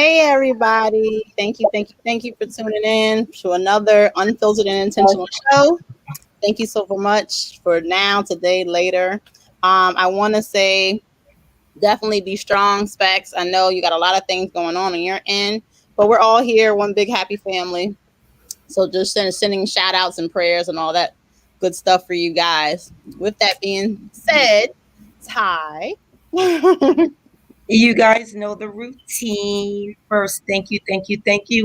Hey, everybody. Thank you for tuning in to another Unfiltered and Intentional show. Thank you so much for now, today, later. I want to say definitely be strong, Specs. I know you got a lot of things going on your end, but we're all here, one big happy family. So just sending shout outs and prayers and all that good stuff for you guys. With that being said, Ty. You guys know the routine. First, thank you.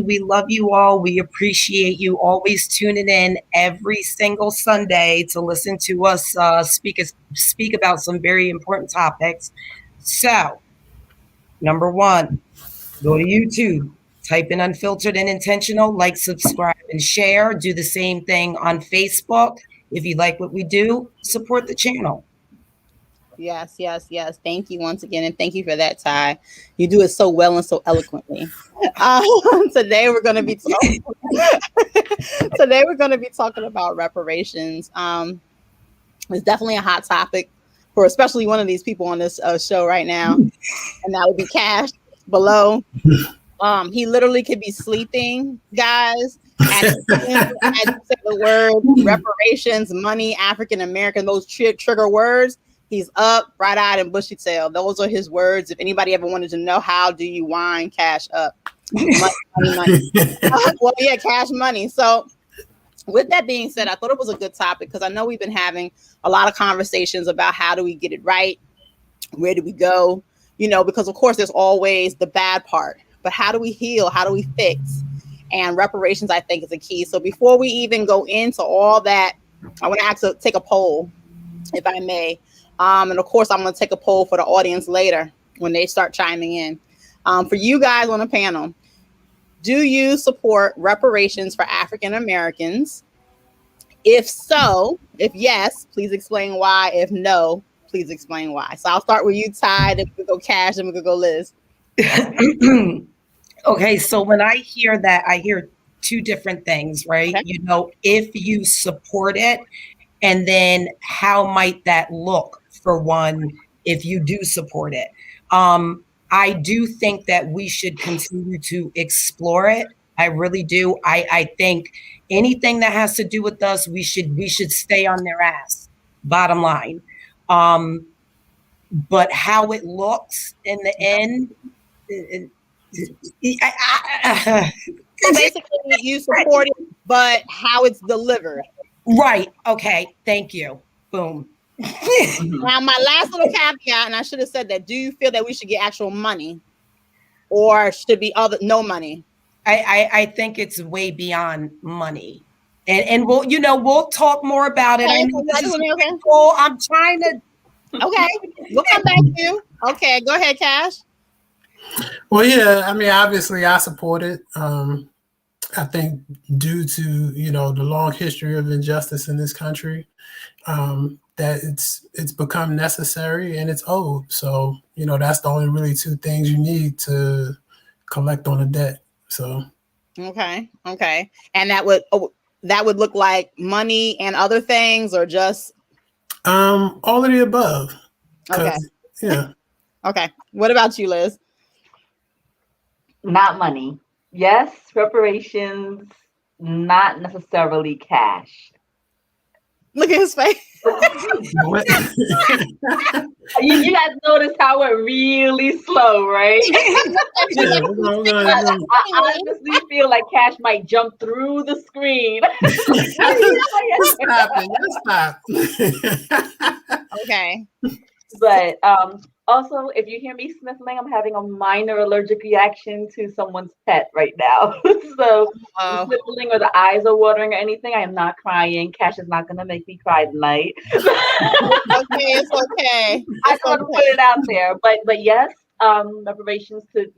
We love you all. We appreciate you always tuning in every single Sunday to listen to us speak about some very important topics. So, number one, go to YouTube, type in Unfiltered and Intentional, like, subscribe, and share. Do the same thing on Facebook. If you like what we do, support the channel. Yes. Thank you once again, and thank you for that, Ty. You do it so well and so eloquently. Today we're going to be talking about reparations. It's definitely a hot topic for especially one of these people on this show right now, and that would be Cash below. He literally could be sleeping, guys. And say the word reparations, money, African American, those trigger words. He's up, bright-eyed, and bushy-tailed. Those are his words. If anybody ever wanted to know, how do you wind Cash up? Money. Well, yeah, cash money. So with that being said, I thought it was a good topic because I know we've been having a lot of conversations about how do we get it right? Where do we go? Because, of course, there's always the bad part. But how do we heal? How do we fix? And reparations, I think, is a key. So before we even go into all that, I want to take a poll, if I may. And of course, I'm going to take a poll for the audience later when they start chiming in. For you guys on the panel, do you support reparations for African Americans? If so, if yes, please explain why. If no, please explain why. So I'll start with you, Ty, then we could go Cash, and we could go Liz. Okay, so when I hear that, I hear two different things, right? Okay. If you support it, and then how might that look for one if you do support it? I do think that we should continue to explore it. I really do. I think anything that has to do with us, we should stay on their ass, bottom line. But how it looks in the end, so basically you support it, but how it's delivered. Right. Okay. Thank you. Boom. Now, my last little caveat, and I should have said that, do you feel that we should get actual money or should be no money? I think it's way beyond money. And we'll talk more about it. Okay, I mean, this is cool. I'm trying to. Okay. We'll come back to you. Okay. Go ahead, Cash. Well, yeah, I mean, obviously I support it. I think due to, the long history of injustice in this country, that it's become necessary and it's owed. So, that's the only really two things you need to collect on a debt. So. Okay. And that would look like money and other things, or just? All of the above. Okay. Yeah. Okay. What about you, Liz? Not money. Yes, reparations, not necessarily cash. Look at his face. You guys notice how it really slow, right? I honestly feel like cash might jump through the screen. Stop. Okay. But also, if you hear me sniffling, I'm having a minor allergic reaction to someone's pet right now. So the sniffling or the eyes are watering or anything, I am not crying. Cash is not going to make me cry tonight. Okay, it's okay. I just want to put it out there. But yes, reparations to,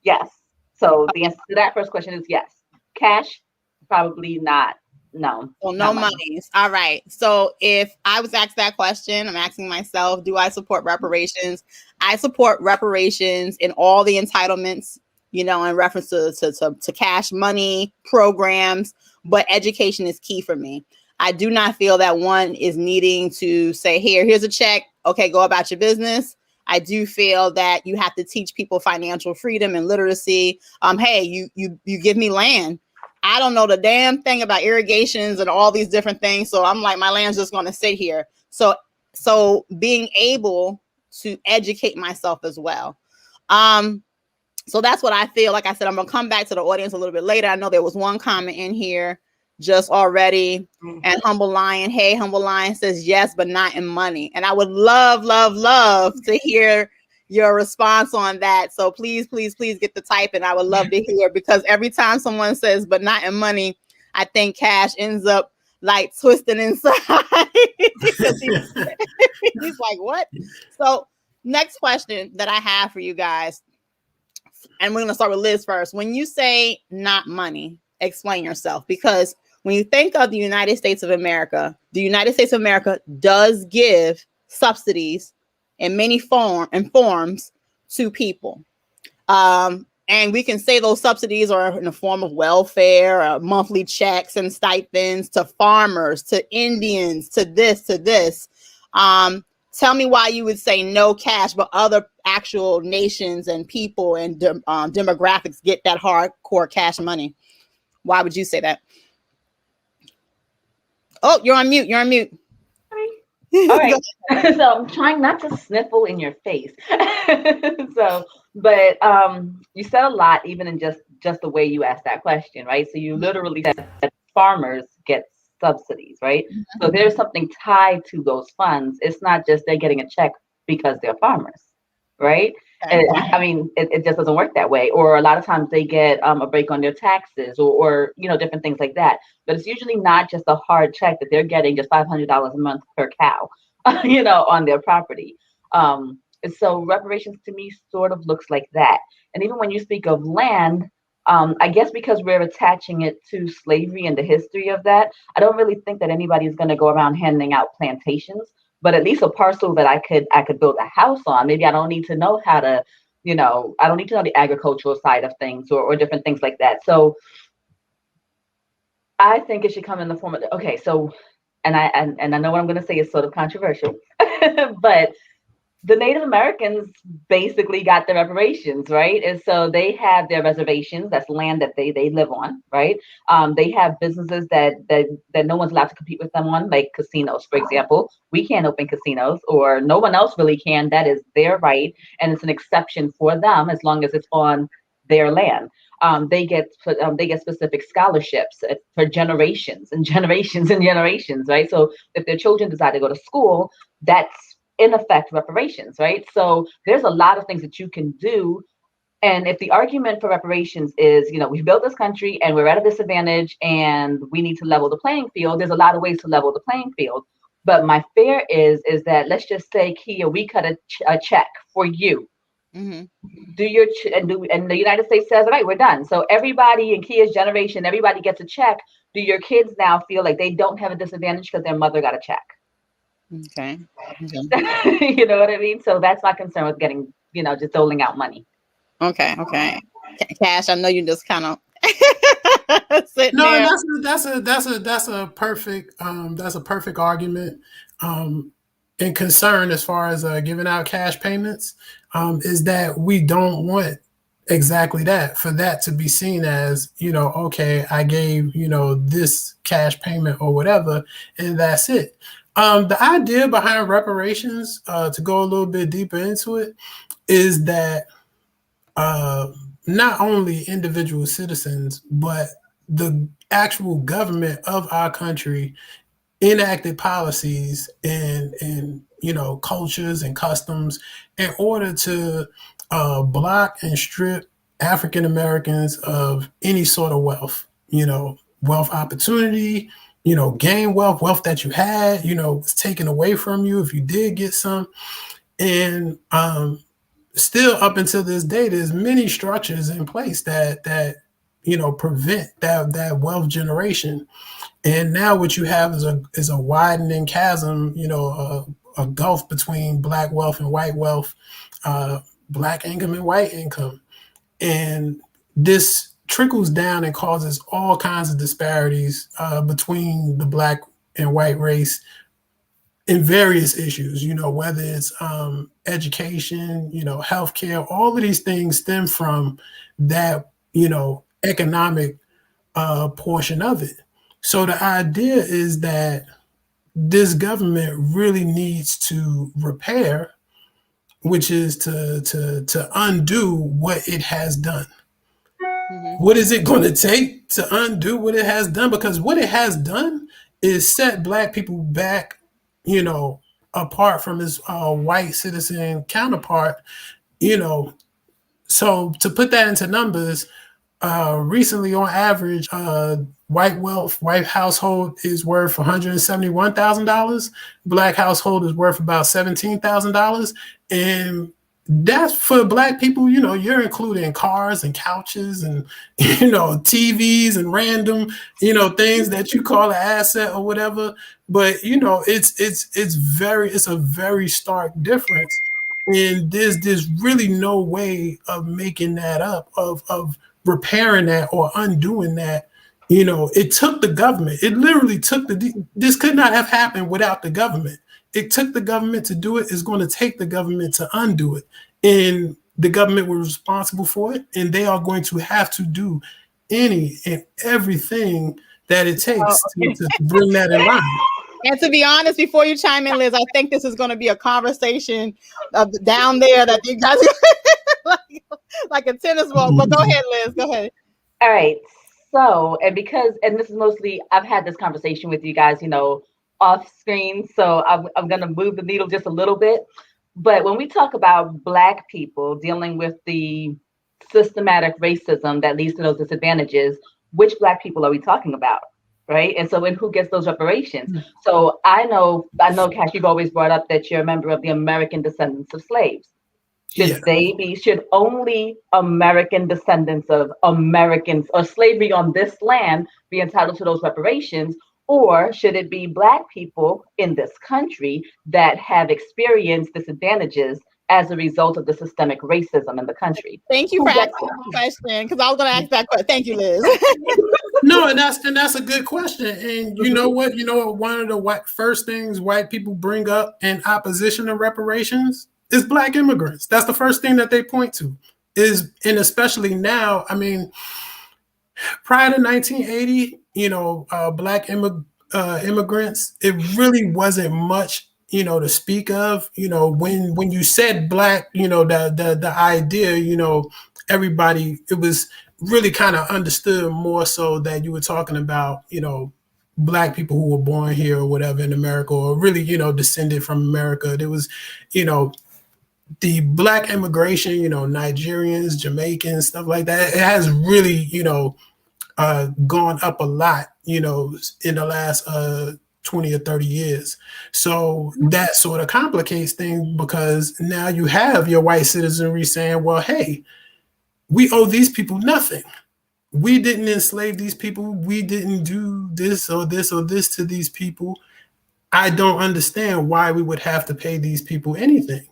yes. So the answer to that first question is yes. Cash, probably not. No. Well, no monies. All right. So if I was asked that question, I'm asking myself, do I support reparations? I support reparations in all the entitlements, in reference to cash money programs, but education is key for me. I do not feel that one is needing to say, here's a check. Okay, go about your business. I do feel that you have to teach people financial freedom and literacy. Hey, you give me land. I don't know the damn thing about irrigations and all these different things. So I'm like, my land's just going to sit here. So being able to educate myself as well. So that's what I feel. Like I said, I'm going to come back to the audience a little bit later. I know there was one comment in here just already. And Humble Lion, hey, Humble Lion says yes, but not in money. And I would love to hear your response on that. So please get the type, and I would love to hear, because every time someone says but not in money, I think Cash ends up like twisting inside. he's like, what? So next question that I have for you guys, and we're going to start with Liz first. When you say not money, explain yourself, because when you think of the United States of America, the United States of America does give subsidies in many forms to people. And we can say those subsidies are in the form of welfare, monthly checks and stipends to farmers, to Indians, to this. Tell me why you would say no cash, but other actual nations and people and demographics get that hardcore cash money. Why would you say that? Oh, you're on mute. All right. So I'm trying not to sniffle in your face. But you said a lot, even in just the way you asked that question, right? So you literally said that farmers get subsidies, right? Mm-hmm. So there's something tied to those funds. It's not just they're getting a check because they're farmers, right? I mean, it just doesn't work that way. Or a lot of times they get a break on their taxes or different things like that. But it's usually not just a hard check that they're getting just $500 a month per cow, on their property. So reparations to me sort of looks like that. And even when you speak of land, I guess because we're attaching it to slavery and the history of that, I don't really think that anybody's going to go around handing out plantations. But at least a parcel that I could build a house on. Maybe I don't need to know how to, I don't need to know the agricultural side of things or different things like that. So I think it should come in the form of, okay, so, and I know what I'm going to say is sort of controversial, but the Native Americans basically got their reparations, right? And so they have their reservations, that's land that they live on, right? They have businesses that no one's allowed to compete with them on, like casinos, for example. We can't open casinos, or no one else really can. That is their right, and it's an exception for them as long as it's on their land. They get specific scholarships for generations and generations and generations, right? So if their children decide to go to school, that's in effect reparations, right? So there's a lot of things that you can do. And if the argument for reparations is, we built this country and we're at a disadvantage and we need to level the playing field, there's a lot of ways to level the playing field. But my fear is that, let's just say, Kia, we cut a check for you. Mm-hmm. And the United States says, all right, we're done. So everybody in Kia's generation, everybody gets a check. Do your kids now feel like they don't have a disadvantage because their mother got a check? Okay. You know what I mean? So that's my concern with getting, just doling out money. Okay. Cash, I know you just kind of sitting no, there. That's a perfect argument. And concern as far as giving out cash payments is that we don't want exactly that, for that to be seen as, okay, I gave, this cash payment or whatever, and that's it. The idea behind reparations, to go a little bit deeper into it, is that not only individual citizens, but the actual government of our country enacted policies and cultures and customs in order to block and strip African Americans of any sort of wealth, wealth opportunity, gain wealth that you had, was taken away from you if you did get some. And still up until this day, there's many structures in place that prevent that wealth generation. And now what you have is a widening chasm, a gulf between Black wealth and white wealth, Black income and white income. And this trickles down and causes all kinds of disparities between the Black and white race in various issues, whether it's education, healthcare, all of these things stem from that, economic portion of it. So the idea is that this government really needs to repair, which is to undo what it has done. Mm-hmm. What is it going to take to undo what it has done? Because what it has done is set Black people back, apart from his white citizen counterpart, So to put that into numbers, recently on average, white household is worth $171,000. Black household is worth about $17,000. And that's for Black people, you're including cars and couches and, TVs and random, things that you call an asset or whatever. But, it's a very stark difference. And there's really no way of making that up, of repairing that or undoing that. It took the government. It literally took this could not have happened without the government. It took the government to do it. It's going to take the government to undo it. And the government was responsible for it. And they are going to have to do any and everything that it takes to bring that in line. And to be honest, before you chime in, Liz, I think this is going to be a conversation down there that you guys like a tennis ball. But go ahead, Liz. Go ahead. All right. So, and this is mostly, I've had this conversation with you guys, off screen. So I'm going to move the needle just a little bit. But when we talk about Black people dealing with the systematic racism that leads to those disadvantages, which Black people are we talking about? Right. And so, and who gets those reparations? Mm-hmm. So I know, Cash, you've always brought up that you're a member of the American descendants of slaves. Should only American descendants of Americans or slavery on this land be entitled to those reparations? Or should it be Black people in this country that have experienced disadvantages as a result of the systemic racism in the country? Thank you for asking that question, because I was going to ask that question. Thank you, Liz. No, and that's a good question. And you know what? One of the first things white people bring up in opposition to reparations is Black immigrants. That's the first thing that they point to. And especially now, I mean, prior to 1980, Black immigrants, it really wasn't much, to speak of. When you said Black, the idea, everybody, it was really kind of understood more so that you were talking about, Black people who were born here or whatever in America, or really, descended from America. There was, the Black immigration, Nigerians, Jamaicans, stuff like that. It has really, gone up a lot, in the last 20 or 30 years. So that sort of complicates things, because now you have your white citizenry saying, well, hey, we owe these people nothing. We didn't enslave these people. We didn't do this or this or this to these people. I don't understand why we would have to pay these people anything.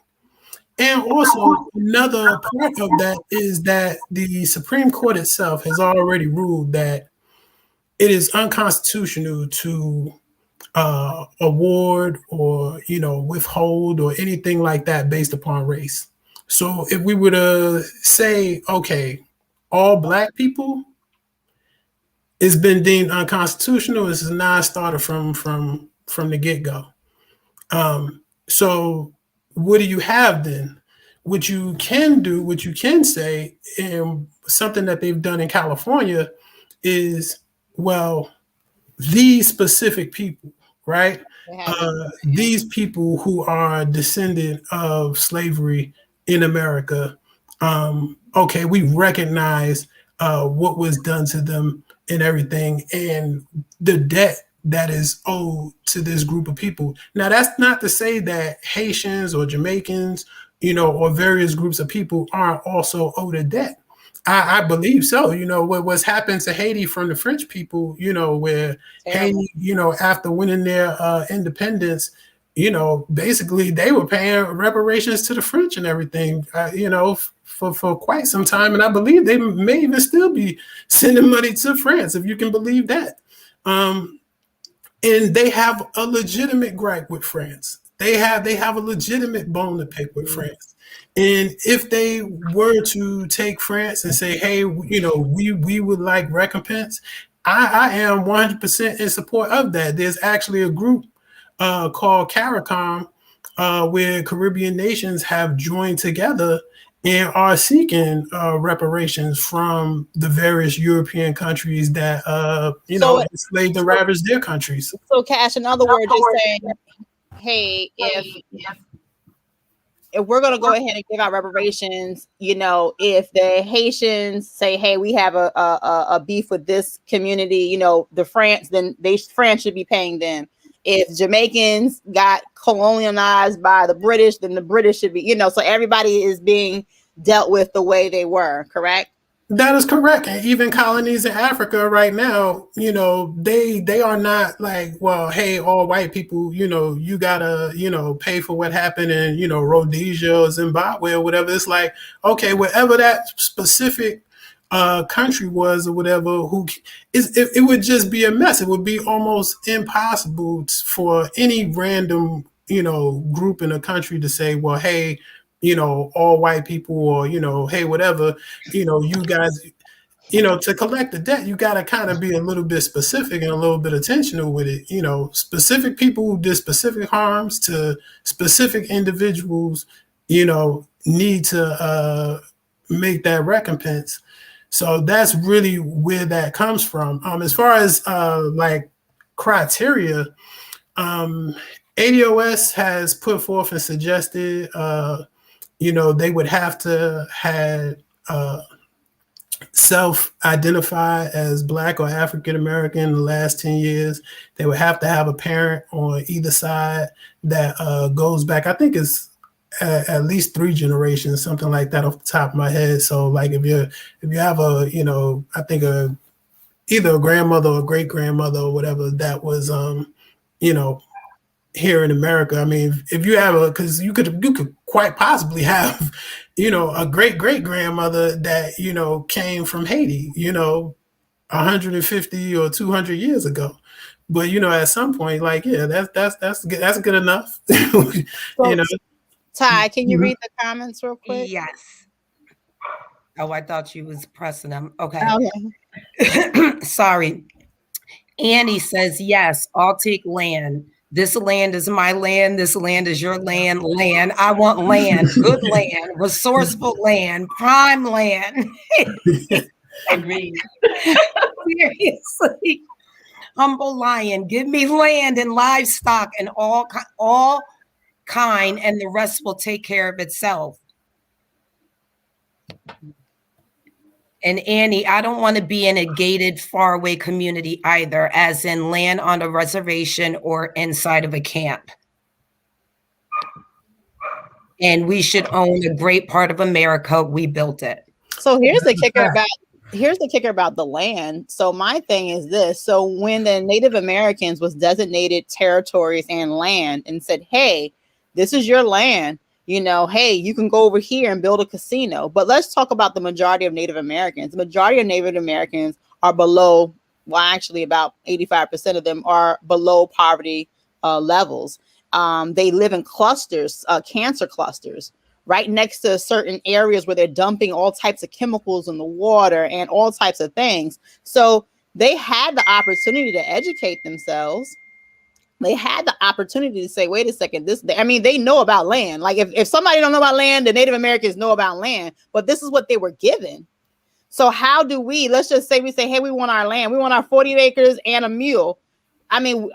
And also, another part of that is that the Supreme Court itself has already ruled that it is unconstitutional to award or, withhold or anything like that based upon race. So if we were to say, okay, all Black people, it's been deemed unconstitutional. This is a non-starter from the get-go. So what do you have then? What you can say, and something that they've done in California is, well, these specific people, right? These people who are descendant of slavery in America, okay, we recognize what was done to them and everything, and the debt that is owed to this group of people. Now, that's not to say that Haitians or Jamaicans, or various groups of people aren't also owed a debt. I believe so. What's happened to Haiti from the French people, where Haiti, after winning their independence, basically they were paying reparations to the French and everything, for quite some time. And I believe they may even still be sending money to France, if you can believe that. and they have a legitimate gripe with France. They have a legitimate bone to pick with France. And if they were to take France and say, hey, we would like recompense, I am 100% in support of that. There's actually a group called CARICOM where Caribbean nations have joined together and are seeking reparations from the various European countries that enslaved and ravaged their countries. So, Cash, in other words, you're saying, hey, if we're going to go ahead and give out reparations, if the Haitians say, hey, we have a beef with this community, then France should be paying them. If Jamaicans got colonialized by the British, then the British should be, so everybody is being dealt with the way they were, correct? That is correct. And even colonies in Africa right now, they are not like, well, hey, all white people, you gotta, pay for what happened in, Rhodesia or Zimbabwe or whatever. It's like, okay, wherever that specific country was or whatever, it would just be a mess. It would be almost impossible for any random, group in a country to say, well, hey, all white people or, hey, whatever, you guys, to collect the debt, you got to kind of be a little bit specific and a little bit intentional with it. Specific people who did specific harms to specific individuals, need to make that recompense. So that's really where that comes from. As far as like criteria, ADOS has put forth and suggested, they would have to have self-identify as Black or African American in the last 10 years. They would have to have a parent on either side that goes back, I think it's at least 3 generations, something like that off the top of my head. So like if you have I think either a grandmother or great grandmother or whatever that was, here in America. I mean, if you have because you could quite possibly have, a great grandmother that, came from Haiti, 150 or 200 years ago. But, at some point, like, yeah, that's good enough. Ty, can you read the comments real quick? Yes. Oh, I thought you was pressing them. Okay. Sorry. Annie says, yes, I'll take land. This land is my land. This land is your land. Land. I want land. Good land. Resourceful land. Prime land. Agreed. Seriously. Humble lion. Give me land and livestock and all kind, and the rest will take care of itself. And Annie, I don't want to be in a gated, faraway community either, as in land on a reservation or inside of a camp. And we should own a great part of America. We built it. So here's the kicker about the land. So my thing is this. So when the Native Americans was designated territories and land and said, hey, this is your land, hey, you can go over here and build a casino. But let's talk about the majority of Native Americans. The majority of Native Americans are below, well, actually about 85% of them are below poverty levels. They live in clusters, cancer clusters, right next to certain areas where they're dumping all types of chemicals in the water and all types of things. So they had the opportunity to educate themselves. They had the opportunity to say, wait a second, they know about land. Like if somebody don't know about land, the Native Americans know about land, but this is what they were given. So how do let's just say, hey, we want our land. We want our 40 acres and a mule. I mean,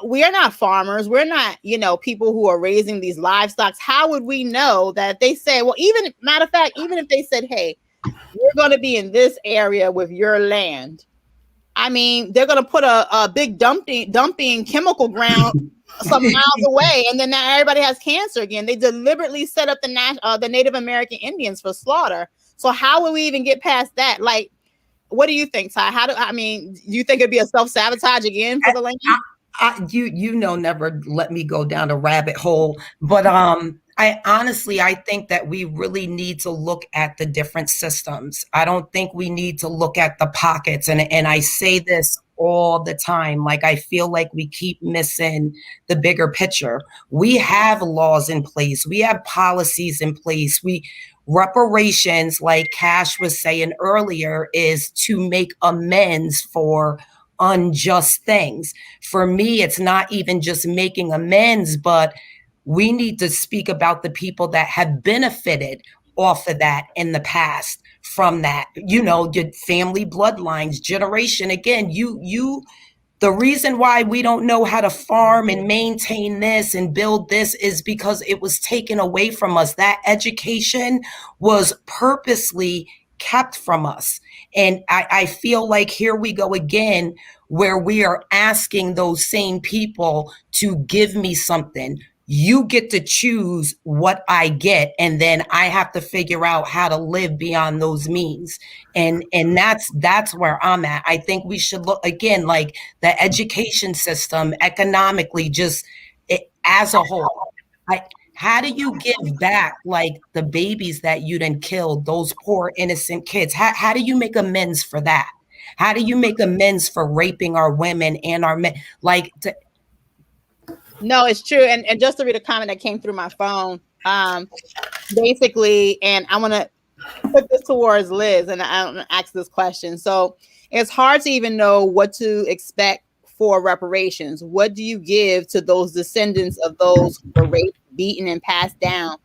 we are not farmers. We're not, people who are raising these livestock. How would we know that they say, well, matter of fact, even if they said, hey, we're going to be in this area with your land. I mean, they're going to put a big dumping chemical ground some miles away, and then now everybody has cancer again. They deliberately set up the Native American Indians for slaughter. So how will we even get past that? Like, what do you think, Ty? Do you think it'd be a self-sabotage again for the land? You never let me go down a rabbit hole, but I think that we really need to look at the different systems. I don't think we need to look at the pockets. And I say this all the time. Like, I feel like we keep missing the bigger picture. We have laws in place. We have policies in place. Reparations, like Cash was saying earlier, is to make amends for unjust things. For me, it's not even just making amends, but we need to speak about the people that have benefited off of that in the past, from that, your family bloodlines, generation. Again, the reason why we don't know how to farm and maintain this and build this is because it was taken away from us. That education was purposely kept from us. And I feel like here we go again, where we are asking those same people to give me something. You get to choose what I get, and then I have to figure out how to live beyond those means. And that's where I'm at. I think we should look again, like the education system, economically, just as a whole. How do you give back, like, the babies that you done killed, those poor innocent kids? How do you make amends for that? How do you make amends for raping our women and our men? No, it's true. And just to read a comment that came through my phone, basically, and I want to put this towards Liz, and I'm going to ask this question. So it's hard to even know what to expect for reparations. What do you give to those descendants of those who were raped, beaten, and passed down?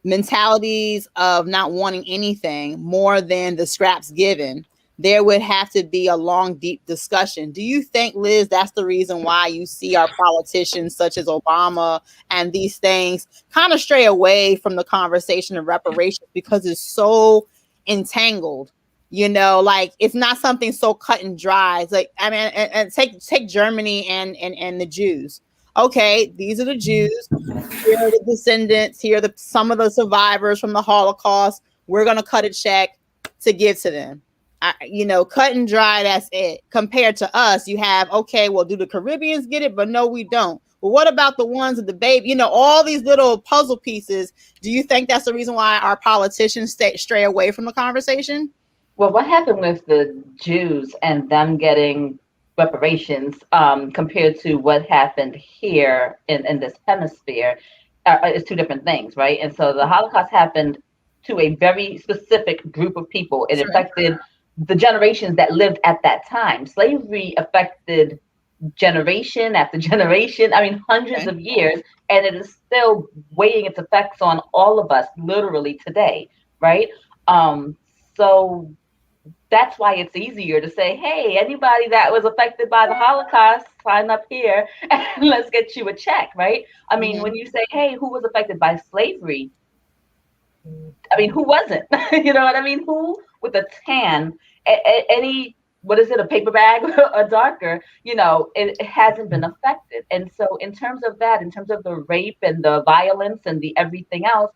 Mentalities of not wanting anything more than the scraps given. There would have to be a long, deep discussion. Do you think, Liz, that's the reason why you see our politicians such as Obama and these things kind of stray away from the conversation of reparations because it's so entangled? Like, it's not something so cut and dry. It's like, I mean, and take Germany and the Jews. Okay, these are the Jews. Here are the descendants. Here are some of the survivors from the Holocaust. We're going to cut a check to give to them. Cut and dry, that's it. Compared to us, you have, okay, well, do the Caribbeans get it? But no, we don't. But what about the ones with the baby? All these little puzzle pieces. Do you think that's the reason why our politicians stray away from the conversation? Well, what happened with the Jews and them getting reparations compared to what happened here in this hemisphere is two different things, right? And so the Holocaust happened to a very specific group of people. It affected the generations that lived at that time. Slavery affected generation after generation, I mean, hundreds of years, and it is still weighing its effects on all of us, literally today, right? So that's why it's easier to say, hey, anybody that was affected by the Holocaust, sign up here and let's get you a check, right? I mean, when you say, hey, who was affected by slavery? I mean, who wasn't? You know what I mean? Who with a tan, any, what is it, a paper bag or darker, it hasn't been affected. And so in terms of that, in terms of the rape and the violence and the everything else,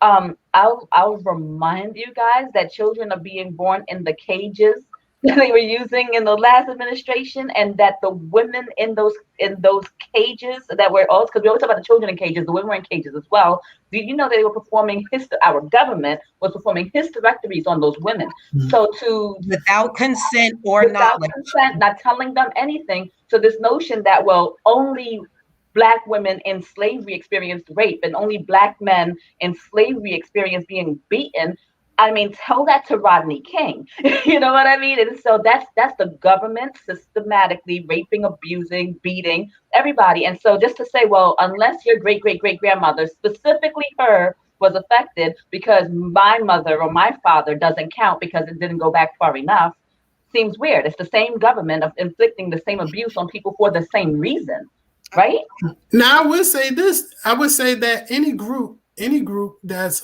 I'll remind you guys that children are being born in the cages that they were using in the last administration, and that the women in those cages that were all, because we always talk about the children in cages, the women were in cages as well. Do you know that they were performing our government was performing hysterectomies on those women? So without consent or knowledge, not telling them anything. So this notion that, well, only Black women in slavery experienced rape and only Black men in slavery experienced being beaten. I mean, tell that to Rodney King. You know what I mean? And so that's the government systematically raping, abusing, beating everybody. And so just to say, well, unless your great-great-great-grandmother, specifically her, was affected because my mother or my father doesn't count because it didn't go back far enough, seems weird. It's the same government of inflicting the same abuse on people for the same reason, right? Now, I would say this. I would say that any group that's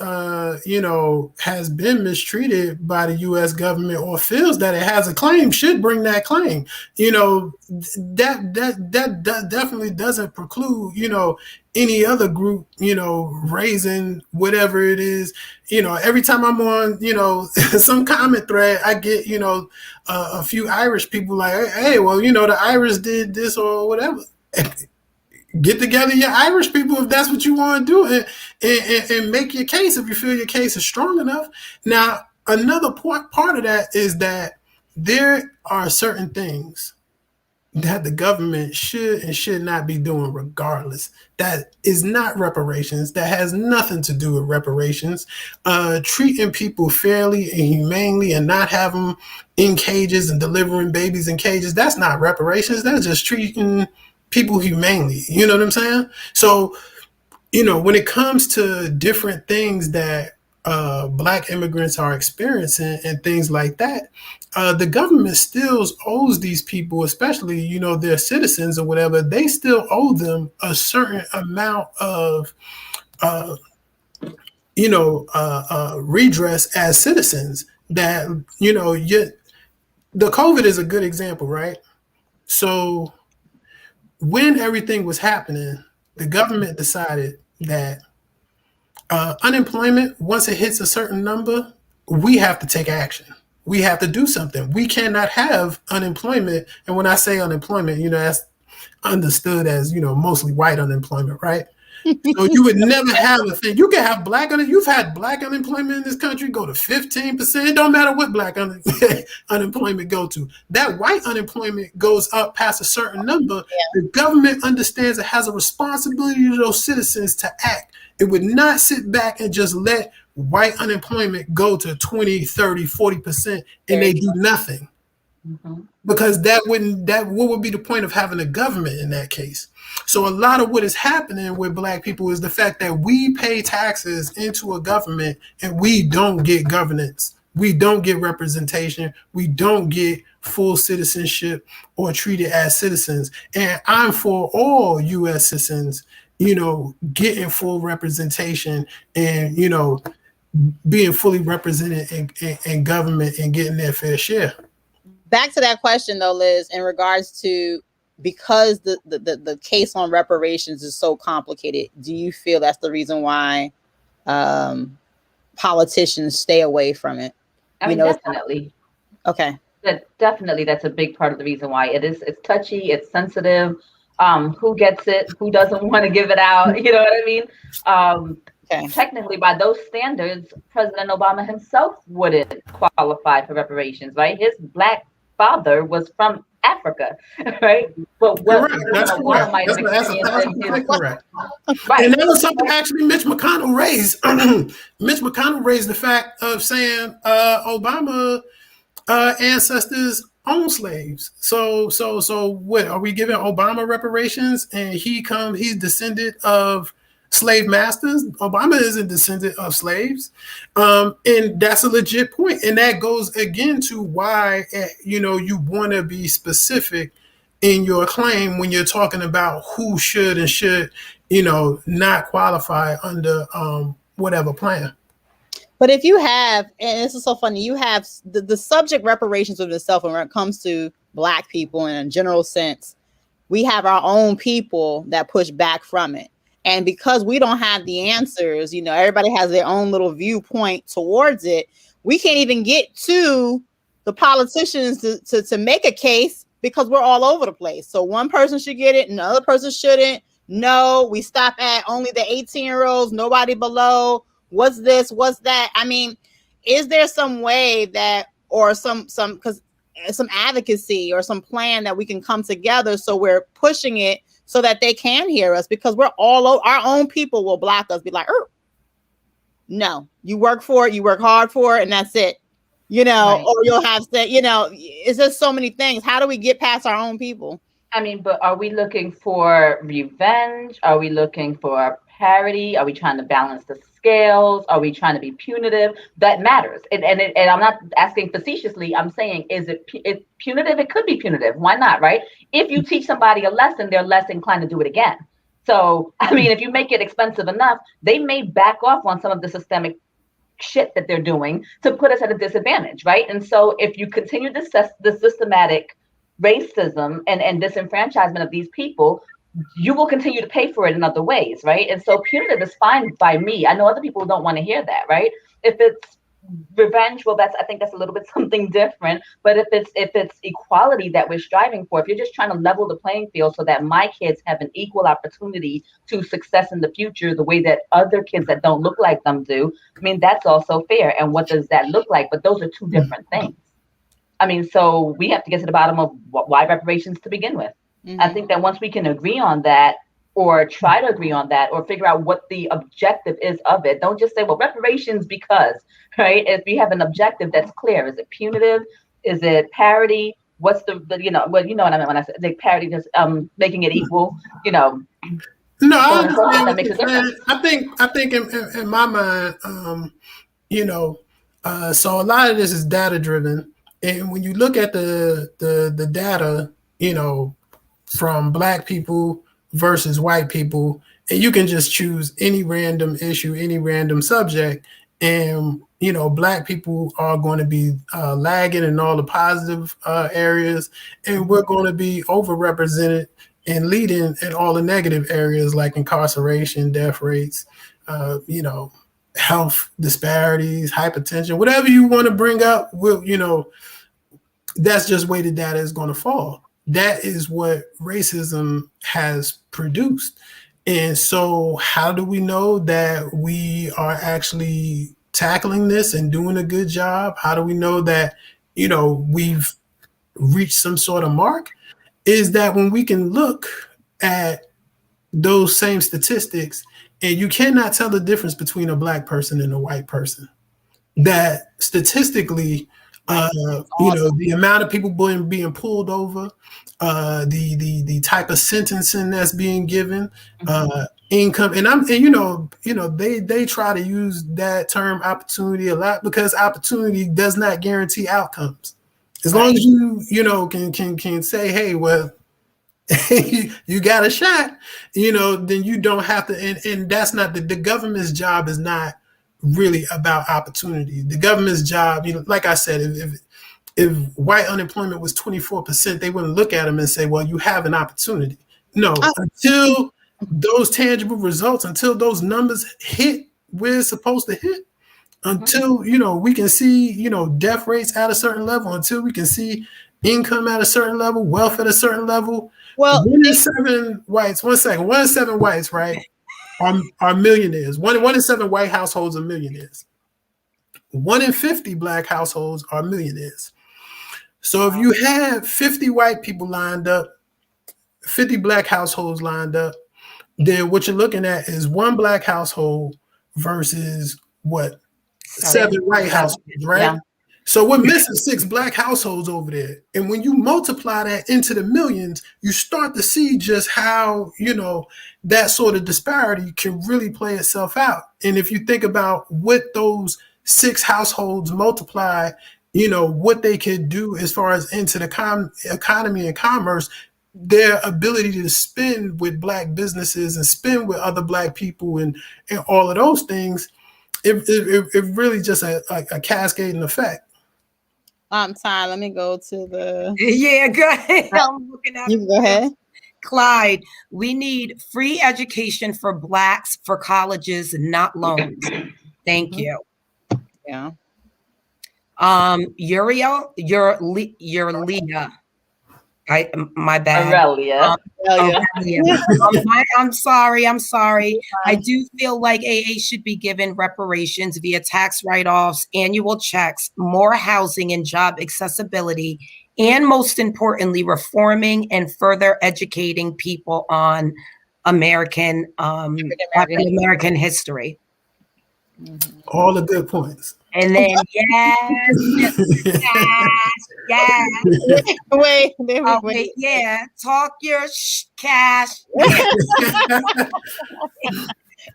has been mistreated by the U.S. government or feels that it has a claim should bring that claim. That definitely doesn't preclude any other group raising whatever it is. Every time I'm on some comment thread, I get a few Irish people like, hey, well, the Irish did this or whatever. get together your Irish people if that's what you want to do, and make your case if you feel your case is strong enough. Now, another part of that is that there are certain things that the government should and should not be doing regardless. That is not reparations. That has nothing to do with reparations. Treating people fairly and humanely and not have them in cages and delivering babies in cages, that's not reparations. That's just treating people humanely. You know what I'm saying? So, when it comes to different things that Black immigrants are experiencing and things like that, the government still owes these people, especially, their citizens or whatever, they still owe them a certain amount of, redress as citizens that, the COVID is a good example, right? So when everything was happening, the government decided that unemployment, once it hits a certain number, we have to take action. We have to do something. We cannot have unemployment. And when I say unemployment, that's understood as, mostly white unemployment, right? So you would never have a thing. You can have you've had Black unemployment in this country go to 15%. It don't matter what Black unemployment go to. That white unemployment goes up past a certain number. Yeah. The government understands it has a responsibility to those citizens to act. It would not sit back and just let white unemployment go to 20, 30, 40% and they do nothing. Mm-hmm. Because what would be the point of having a government in that case? So a lot of what is happening with Black people is the fact that we pay taxes into a government and we don't get governance. We don't get representation. We don't get full citizenship or treated as citizens. And I'm for all U.S. citizens, getting full representation and, being fully represented in government and getting their fair share. Back to that question though, Liz, in regards to, because the case on reparations is so complicated, do you feel that's the reason why politicians stay away from it? I mean, definitely. Okay. Definitely, that's a big part of the reason why it's touchy, it's sensitive. Who gets it? Who doesn't want to give it out? You know what I mean? Okay. Technically, by those standards, President Obama himself wouldn't qualify for reparations, right? His Black father was from Africa, right? But what that's correct. That's correct. Right. And that was something actually Mitch McConnell raised. Mitch McConnell raised the fact of saying Obama ancestors owned slaves. So what are we giving Obama reparations? And he's descended of slave masters. Obama isn't descendant of slaves. And that's a legit point. And that goes again to why, you want to be specific in your claim when you're talking about who should and should, not qualify under whatever plan. But if you have, and this is so funny, you have the subject reparations of itself, and when it comes to Black people in a general sense, we have our own people that push back from it. And because we don't have the answers, everybody has their own little viewpoint towards it. We can't even get to the politicians to make a case because we're all over the place. So one person should get it, another person shouldn't. No, we stop at only the 18-year-olds, nobody below. What's this? What's that? I mean, is there some way that, or some advocacy or some plan that we can come together so we're pushing it so that they can hear us? Because we're all over, our own people will block us, be like, no, you work for it, you work hard for it, and that's it. Right. Or you'll have to, it's just so many things. How do we get past our own people? I mean, but are we looking for revenge? Are we looking for parity? Are we trying to balance the scales? Are we trying to be punitive? That matters. And I'm not asking facetiously. I'm saying, is it punitive? It could be punitive. Why not, right? If you teach somebody a lesson, they're less inclined to do it again. So, I mean, if you make it expensive enough, they may back off on some of the systemic shit that they're doing to put us at a disadvantage, right? And so if you continue the systematic racism and disenfranchisement of these people, you will continue to pay for it in other ways, right? And so punitive is fine by me. I know other people don't want to hear that, right? If it's revenge, well, I think that's a little bit something different. But if it's equality that we're striving for, if you're just trying to level the playing field so that my kids have an equal opportunity to success in the future, the way that other kids that don't look like them do, I mean, that's also fair. And what does that look like? But those are two different things. I mean, so we have to get to the bottom of why reparations to begin with. I think that once we can agree on that, or try to agree on that, or figure out what the objective is of it. Don't just say, well, reparations because, right? If you have an objective that's clear, is it punitive? Is it parity? What's the you know what I mean when I say like parity, just making it equal, No, I understand what you're saying. I think in my mind, so a lot of this is data driven, and when you look at the data, from Black people versus white people, and you can just choose any random issue, any random subject, and Black people are going to be lagging in all the positive areas, and we're going to be overrepresented and leading in all the negative areas like incarceration, death rates, health disparities, hypertension, whatever you want to bring up. That's just where the data is going to fall. That is what racism has produced. And so how do we know that we are actually tackling this and doing a good job? How do we know that, we've reached some sort of mark? Is that when we can look at those same statistics and you cannot tell the difference between a Black person and a white person. That statistically, the amount of people being pulled over, the type of sentencing that's being given, income, and they try to use that term opportunity a lot because opportunity does not guarantee outcomes. As long as you can say, hey, well, you got a shot, then you don't have to, and that's not the government's job is not really about opportunity. The government's job, like I said, if white unemployment was 24%, they wouldn't look at them and say, well, you have an opportunity. No, until those tangible results, until those numbers hit where it's supposed to hit, until, we can see, death rates at a certain level, until we can see income at a certain level, wealth at a certain level. Well, 1 in 7 whites, 1 second, 1 in 7 whites, right, are millionaires. 1 in 7 white households are millionaires. 1 in 50 Black households are millionaires. So if you have 50 white people lined up, 50 Black households lined up, then what you're looking at is 1 Black household versus what? 7 white households, right? Yeah. So we're missing 6 Black households over there. And when you multiply that into the millions, you start to see just how, that sort of disparity can really play itself out. And if you think about what those 6 households multiply, what they could do as far as into the economy and commerce, their ability to spend with Black businesses and spend with other Black people and all of those things, it really just a cascading effect. Ty, let me go to the. Yeah, go ahead. I'm looking at you. Go ahead. Clyde, we need free education for Blacks for colleges, not loans. Thank you. Yeah. Uriel, you're Leah. My bad. Aurelia. I'm sorry. I do feel like AA should be given reparations via tax write-offs, annual checks, more housing and job accessibility, and most importantly, reforming and further educating people on American history. All the good points. And then yes. Wait, yeah. Talk your cash.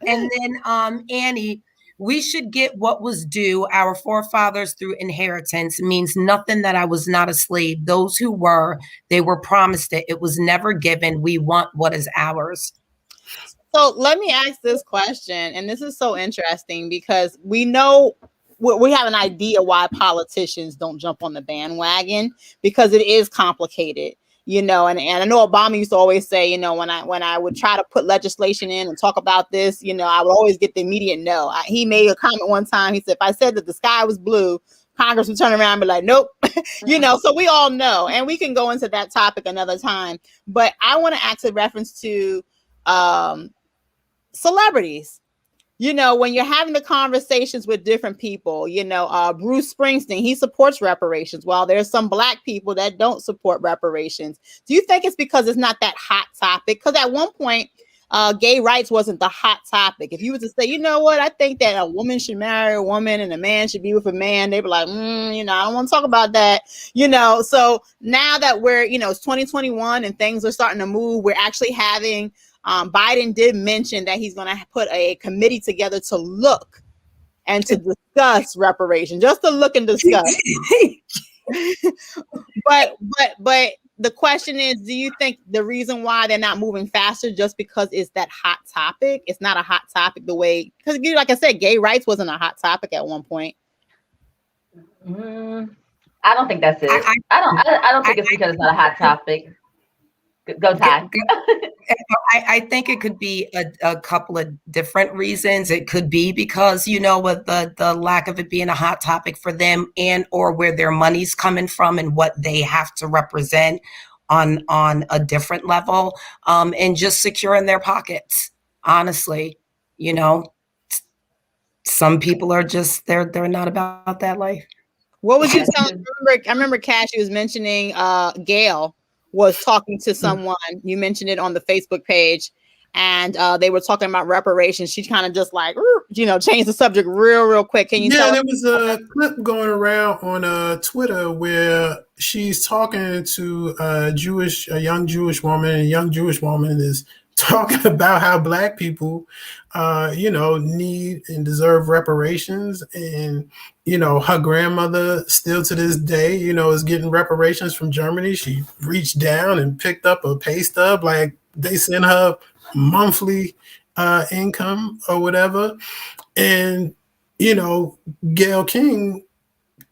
And then Annie, we should get what was due. Our forefathers through inheritance means nothing that I was not a slave. Those who were, they were promised it. It was never given. We want what is ours. So let me ask this question, and this is so interesting because we know we have an idea why politicians don't jump on the bandwagon because it is complicated. And I know Obama used to always say, when I would try to put legislation in and talk about this, I would always get the immediate no. He made a comment one time. He said, if I said that the sky was blue, Congress would turn around and be like, nope. So we all know, and we can go into that topic another time. But I want to ask a reference to celebrities. When you're having the conversations with different people, Bruce Springsteen, he supports reparations, while there's some Black people that don't support reparations. Do you think it's because it's not that hot topic? Because at one point, gay rights wasn't the hot topic. If you were to say, you know what, I think that a woman should marry a woman and a man should be with a man, they'd be like, I don't want to talk about that. So now that we're, it's 2021 and things are starting to move, we're actually having Biden did mention that he's going to put a committee together to look and to discuss reparations, just to look and discuss. but the question is, do you think the reason why they're not moving faster just because it's that hot topic? It's not a hot topic the way, because like I said, gay rights wasn't a hot topic at one point. I don't think that's it. I don't think it's because it's not a hot topic. Go, Ty. I think it could be a couple of different reasons. It could be because, with the lack of it being a hot topic for them, and or where their money's coming from and what they have to represent on a different level, and just securing their pockets. Honestly, some people are just they're not about that life. What was you telling? I remember Cassie was mentioning Gail was talking to someone. You mentioned it on the Facebook page, and they were talking about reparations. She kind of just like, changed the subject real quick. Can you tell? There was a clip going around on Twitter where she's talking to a young Jewish woman, and a young Jewish woman is talking about how Black people, need and deserve reparations. And, her grandmother still to this day, is getting reparations from Germany. She reached down and picked up a pay stub, like they send her monthly income or whatever. And, Gayle King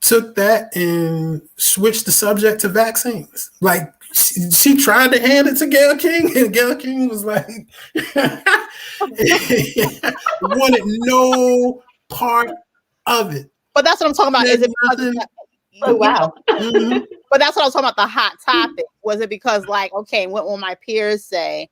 took that and switched the subject to vaccines. Like, she tried to hand it to Gayle King, and Gayle King was like, wanted no part of it. But that's what I'm talking about. Is it because oh, wow. But that's what I was talking about, the hot topic. Was it because, like, okay, what will my peers say?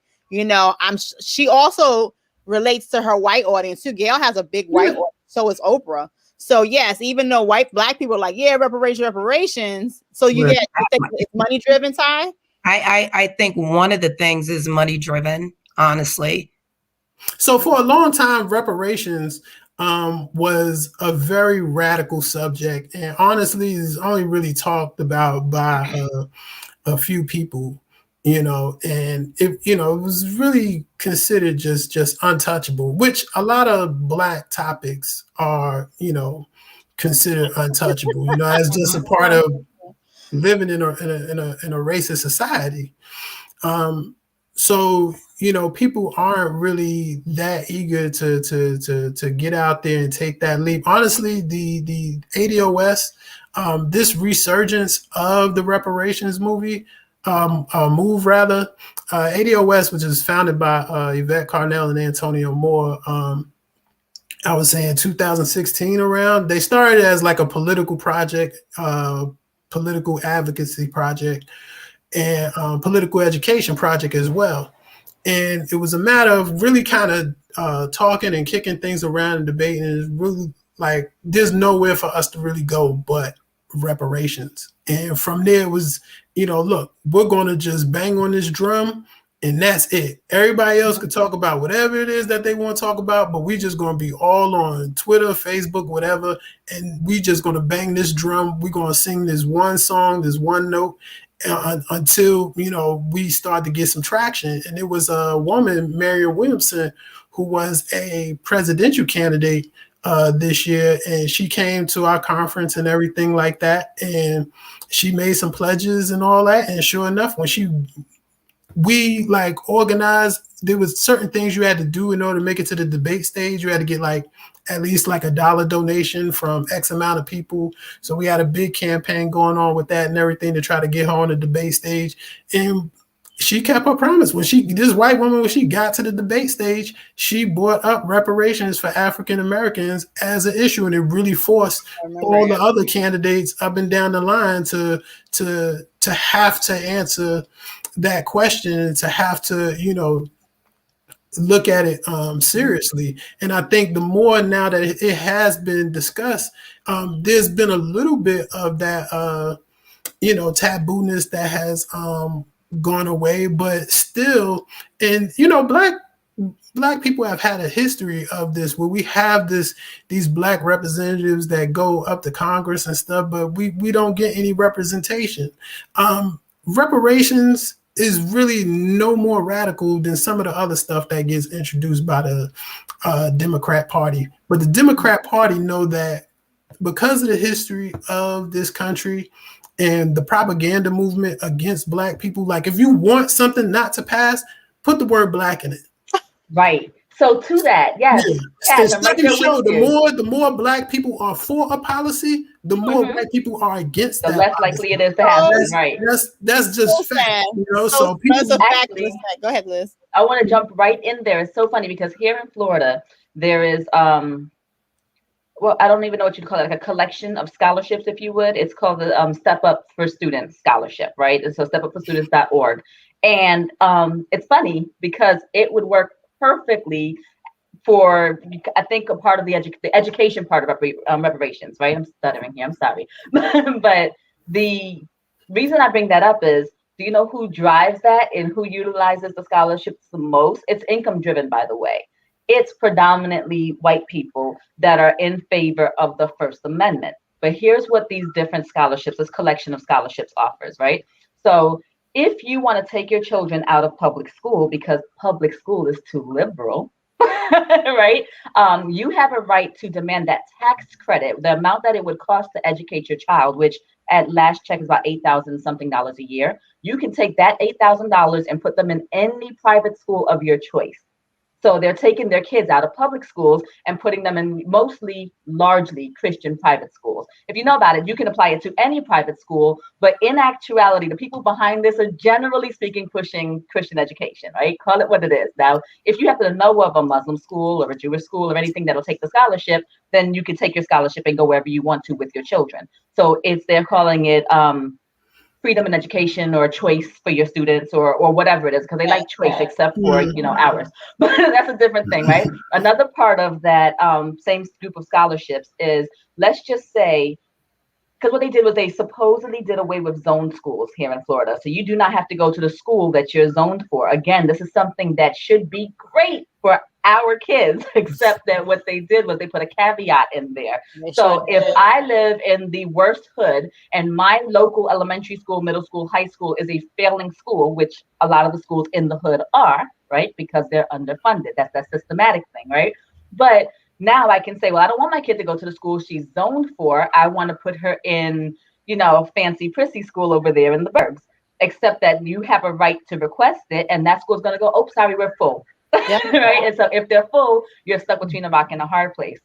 She also relates to her white audience too. Gayle has a big white audience, so is Oprah. So yes, even though Black people are like, yeah, reparations. So you think it's money driven, Ty? I think one of the things is money driven, honestly. So for a long time, reparations was a very radical subject, and honestly is only really talked about by a few people, and it was really considered just untouchable, which a lot of Black topics are, considered untouchable, as just a part of living in a racist society. So, people aren't really that eager to get out there and take that leap. Honestly, the ADOS, this resurgence of the reparations move, ADOS, which is founded by Yvette Carnell and Antonio Moore, I was saying 2016 around. They started as like a political project, political advocacy project, and political education project as well. And it was a matter of really kind of talking and kicking things around and debating. And it's really like there's nowhere for us to really go but reparations. And from there it was, look, we're going to just bang on this drum and that's it. Everybody else could talk about whatever it is that they want to talk about, but we just going to be all on Twitter, Facebook, whatever. And we just going to bang this drum. We're going to sing this one song, this one note, until, we start to get some traction. And it was a woman, Marianne Williamson, who was a presidential candidate this year. And she came to our conference and everything like that. And she made some pledges and all that. And sure enough, when she we like organized. There was certain things you had to do in order to make it to the debate stage. You had to get like at least like $1 donation from X amount of people. So we had a big campaign going on with that and everything to try to get her on the debate stage. And she kept her promise. This white woman, when she got to the debate stage, she brought up reparations for African Americans as an issue, and it really forced all the other candidates up and down the line to have to answer that question and to have to, look at it seriously. And I think the more now that it has been discussed, there's been a little bit of that, tabooness that has gone away, but still, and black people have had a history of this where we have these black representatives that go up to Congress and stuff, but we don't get any representation. Reparations is really no more radical than some of the other stuff that gets introduced by the Democrat Party. But the Democrat Party know that because of the history of this country and the propaganda movement against black people, like if you want something not to pass, put the word black in it. Right. So to that, yes. Yeah. The more black people are for a policy, the more black people are against the that less policy. likely it is to happen. Right. That's just fact. So people actually, go ahead, Liz. I want to jump right in there. It's so funny because here in Florida, there is well, I don't even know what you'd call it, like a collection of scholarships, if you would. It's called the Step Up for Students Scholarship, right? And so stepupforstudents.org. And it's funny because it would work perfectly for, I think, a part of the education part of reparations, right? I'm stuttering here, I'm sorry. But the reason I bring that up is, do you know who drives that and who utilizes the scholarships the most? It's income driven, by the way. It's predominantly white people that are in favor of the First Amendment. But here's what these different scholarships, this collection of scholarships offers, right? So if you want to take your children out of public school because public school is too liberal, right? You have a right to demand that tax credit, the amount that it would cost to educate your child, which at last check is about $8,000 something a year. You can take that $8,000 and put them in any private school of your choice. So they're taking their kids out of public schools and putting them in largely Christian private schools. If you know about it, you can apply it to any private school, but in actuality, the people behind this are generally speaking pushing Christian education, right? Call it what it is. Now, if you happen to know of a Muslim school or a Jewish school or anything that'll take the scholarship, then you can take your scholarship and go wherever you want to with your children. So they're calling it freedom in education or choice for your students or whatever it is, because they like choice except for ours. But that's a different thing, right? Another part of that same group of scholarships is, let's just say, because what they did was they supposedly did away with zone schools here in Florida. So you do not have to go to the school that you're zoned for. Again, this is something that should be great for our kids, except that what they did was they put a caveat in there. So if I live in the worst hood and my local elementary school, middle school, high school is a failing school, which a lot of the schools in the hood are, right? Because they're underfunded. That's that systematic thing, right? But now I can say, well, I don't want my kid to go to the school she's zoned for. I want to put her in, fancy prissy school over there in the burbs, except that you have a right to request it. And that school's going to go, oh, sorry, we're full. Yep. Right. And so if they're full, you're stuck between a rock and a hard place.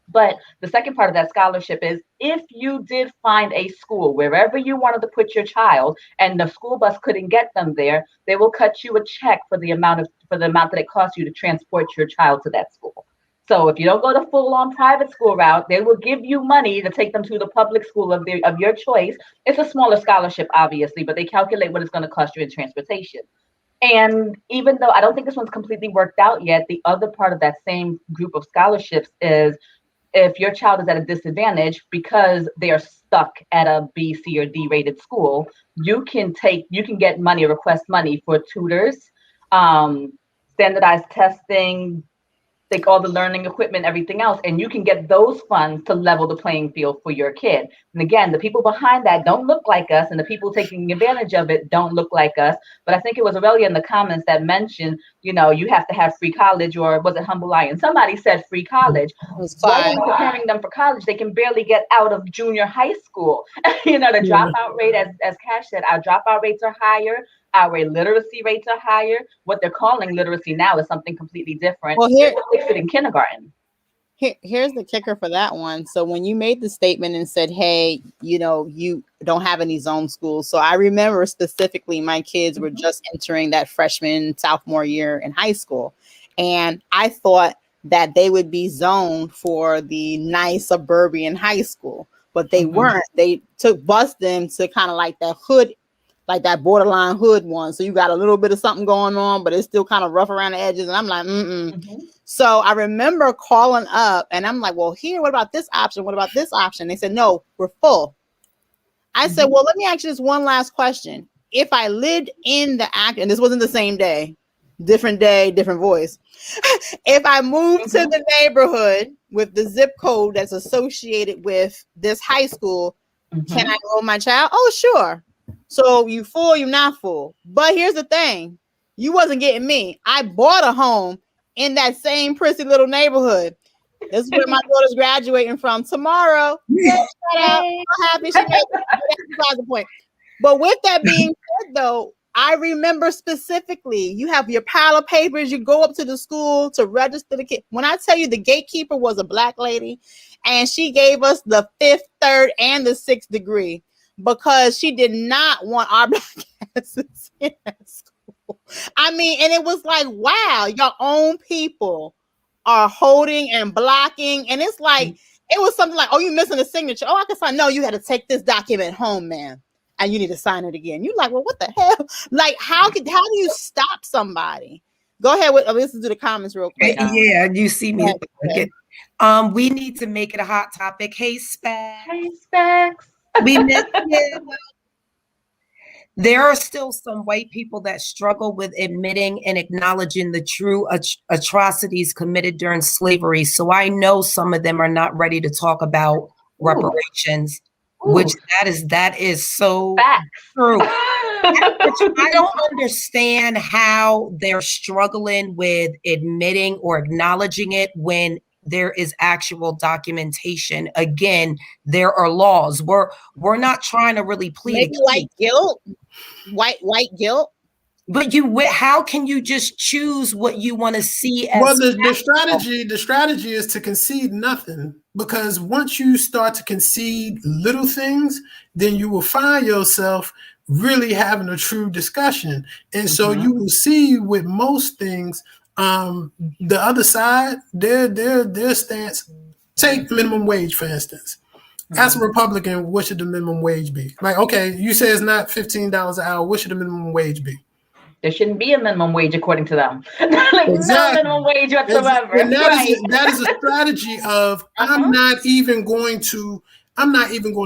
But the second part of that scholarship is, if you did find a school wherever you wanted to put your child and the school bus couldn't get them there, they will cut you a check for the amount that it costs you to transport your child to that school. So if you don't go the full-on private school route, they will give you money to take them to the public school of your choice. It's a smaller scholarship, obviously, but they calculate what it's going to cost you in transportation. And even though I don't think this one's completely worked out yet, the other part of that same group of scholarships is, if your child is at a disadvantage because they are stuck at a B, C, or D rated school, you can get money, request money for tutors, standardized testing, take all the learning equipment, everything else, and you can get those funds to level the playing field for your kid. And again, the people behind that don't look like us, and the people taking advantage of it don't look like us. But I think it was Aurelia in the comments that mentioned you know, you have to have free college, or was it Humble Lion? Somebody said free college. Why are we preparing them for college? They can barely get out of junior high school. You know, the dropout rate, as Cash said, our dropout rates are higher. Our literacy rates are higher. What they're calling literacy now is something completely different. Well, they fit in kindergarten. Here's the kicker for that one. So when you made the statement and said, hey, you know, you don't have any zone schools. So I remember specifically my kids were just entering that freshman, sophomore year in high school. And I thought that they would be zoned for the nice suburban high school, but they weren't. They bused them to kind of like that hood, like that borderline hood one. So you got a little bit of something going on, but it's still kind of rough around the edges. And I'm like, So I remember calling up and I'm like, well, here, what about this option? What about this option? They said, no, we're full. I said, well, let me ask you this one last question. If I lived in the act, and this wasn't the same day, different day, different voice. If I moved to the neighborhood with the zip code that's associated with this high school, can I enroll my child? Oh, sure. So you full, you're not full. But here's the thing. You wasn't getting me. I bought a home in that same prissy little neighborhood. This is where my daughter's graduating from tomorrow. Shout out. So happy she made the point. But with that being said, though, I remember specifically, you have your pile of papers, you go up to the school to register the kid. When I tell you the gatekeeper was a Black lady, and she gave us the 5th, 3rd, and the 6th degree because she did not want our Black asses in that school. I mean, and it was like, wow, your own people are holding and blocking. And it's like, it was something like, oh, you missing a signature. Oh, I can sign. No, you had to take this document home, man. And you need to sign it again. You're like, well, what the hell? Like, how do you stop somebody? Go ahead with, let's do the comments real quick. Yeah, you see me. We need to make it a hot topic. Hey, Specs. Hey, Specs. We miss you. There are still some white people that struggle with admitting and acknowledging the true atrocities committed during slavery. So I know some of them are not ready to talk about reparations, which that is so true. I don't understand how they're struggling with admitting or acknowledging it when there is actual documentation. Again, there are laws. We're not trying to really plead like guilt. White guilt. But how can you just choose what you want to see as well? The strategy is to concede nothing, because once you start to concede little things, then you will find yourself really having a true discussion. And so you will see with most things, the other side, their stance. Take minimum wage, for instance. As a Republican, what should the minimum wage be? Like, okay, you say it's not $15 an hour. What should the minimum wage be? There shouldn't be a minimum wage according to them. Like, exactly. No minimum wage whatsoever. And that is a strategy of I'm not even going to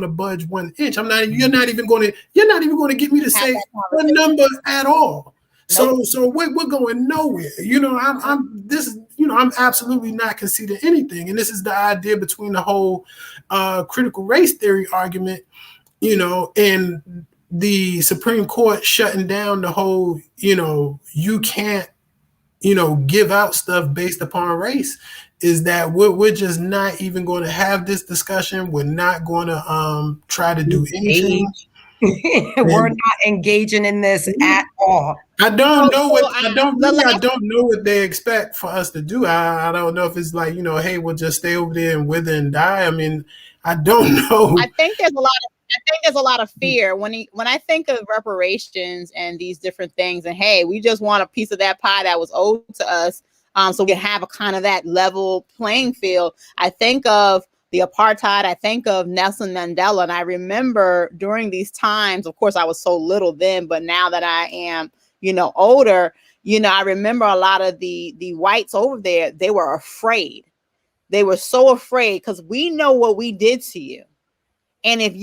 budge 1 inch. You're not even going to get me to say a number at all. Nope. So we're going nowhere. You know, I'm absolutely not conceding anything. And this is the idea between the whole critical race theory argument, you know, and the Supreme Court shutting down the whole, you know, you can't, you know, give out stuff based upon race, is that we're just not even going to have this discussion. We're not going to try to do anything. We're not engaging in this at all. I don't know what they expect for us to do. I don't know if it's like, you know, hey, we'll just stay over there and wither and die. I mean, I don't know. I think there's a lot of fear when I think of reparations and these different things, and hey, we just want a piece of that pie that was owed to us, so we can have a kind of that level playing field. I think of the apartheid. I think of Nelson Mandela, and I remember during these times, of course, I was so little then, but now that I am, you know, older, you know, I remember a lot of the whites over there. They were afraid. They were so afraid because we know what we did to you. And if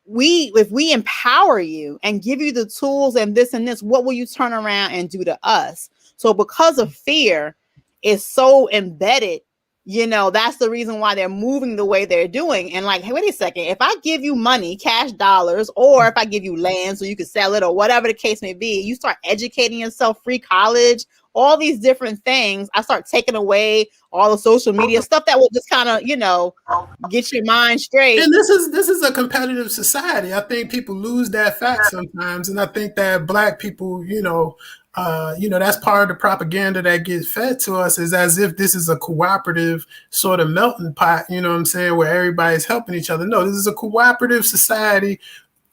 we empower you and give you the tools and this, what will you turn around and do to us? So because of fear is so embedded that's the reason why they're moving the way they're doing. And like, hey, wait a second, if I give you money, cash dollars, or if I give you land so you can sell it or whatever the case may be, you start educating yourself, free college, all these different things. I start taking away all the social media stuff that will just kind of, get your mind straight. And this is a competitive society. I think people lose that fact sometimes, and I think that Black people, that's part of the propaganda that gets fed to us, is as if this is a cooperative sort of melting pot. You know what I'm saying? Where everybody's helping each other. No, this is a cooperative society.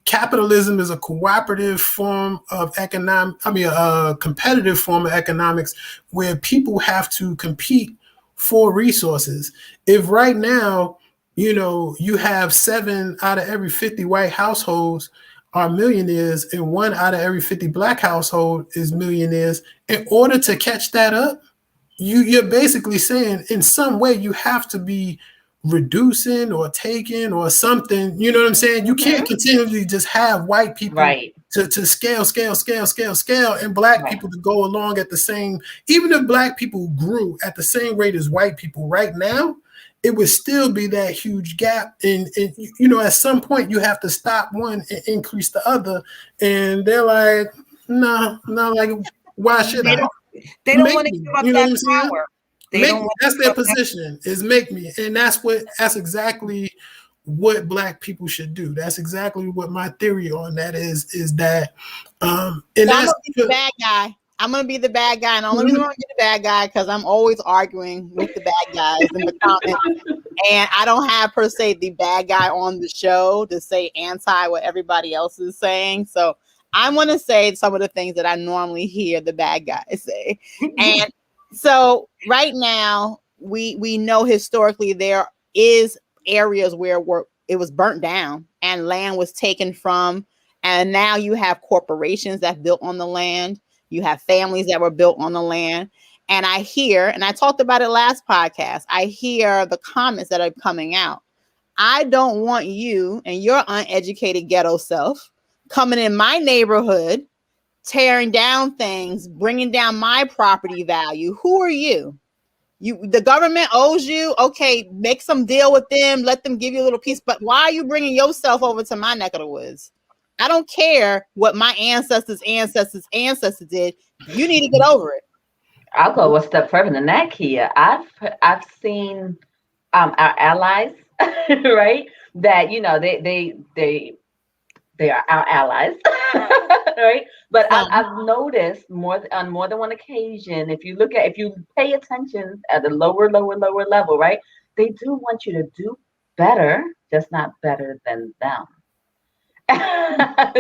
Capitalism is a cooperative form of a competitive form of economics where people have to compete for resources. If right now, you have 7 out of every 50 white households are millionaires and 1 out of every 50 Black household is millionaires, in order to catch that up, you're basically saying in some way you have to be reducing or taking or something. You know what I'm saying? You can't continually just have white people to scale, and Black people to go along at the same. Even if Black people grew at the same rate as white people right now, it would still be that huge gap. And at some point you have to stop one and increase the other. And they're like, no, like, why should I? They don't want to give up that power. That's their position, is make me. And that's exactly what Black people should do. That's exactly what my theory on that is that and so I'm gonna be the bad guy. I'm gonna be the bad guy, and the only reason I'm gonna be the bad guy because I'm always arguing with the bad guys in the comments, and I don't have per se the bad guy on the show to say anti what everybody else is saying. So I want to say some of the things that I normally hear the bad guys say. And so right now we know historically there is areas where it was burnt down and land was taken from, and now you have corporations that built on the land. You have families that were built on the land. And I hear, and I talked about it last podcast, I hear the comments that are coming out. I don't want you and your uneducated ghetto self coming in my neighborhood, tearing down things, bringing down my property value. Who are you? The government owes you. Okay, make some deal with them. Let them give you a little piece. But why are you bringing yourself over to my neck of the woods? I don't care what my ancestors did. You need to get over it. I'll go a step further than that, Kia. I've seen our allies, right? That they are our allies, right? But I've noticed on more than one occasion, if you pay attention at the lower level, right? They do want you to do better, just not better than them. So I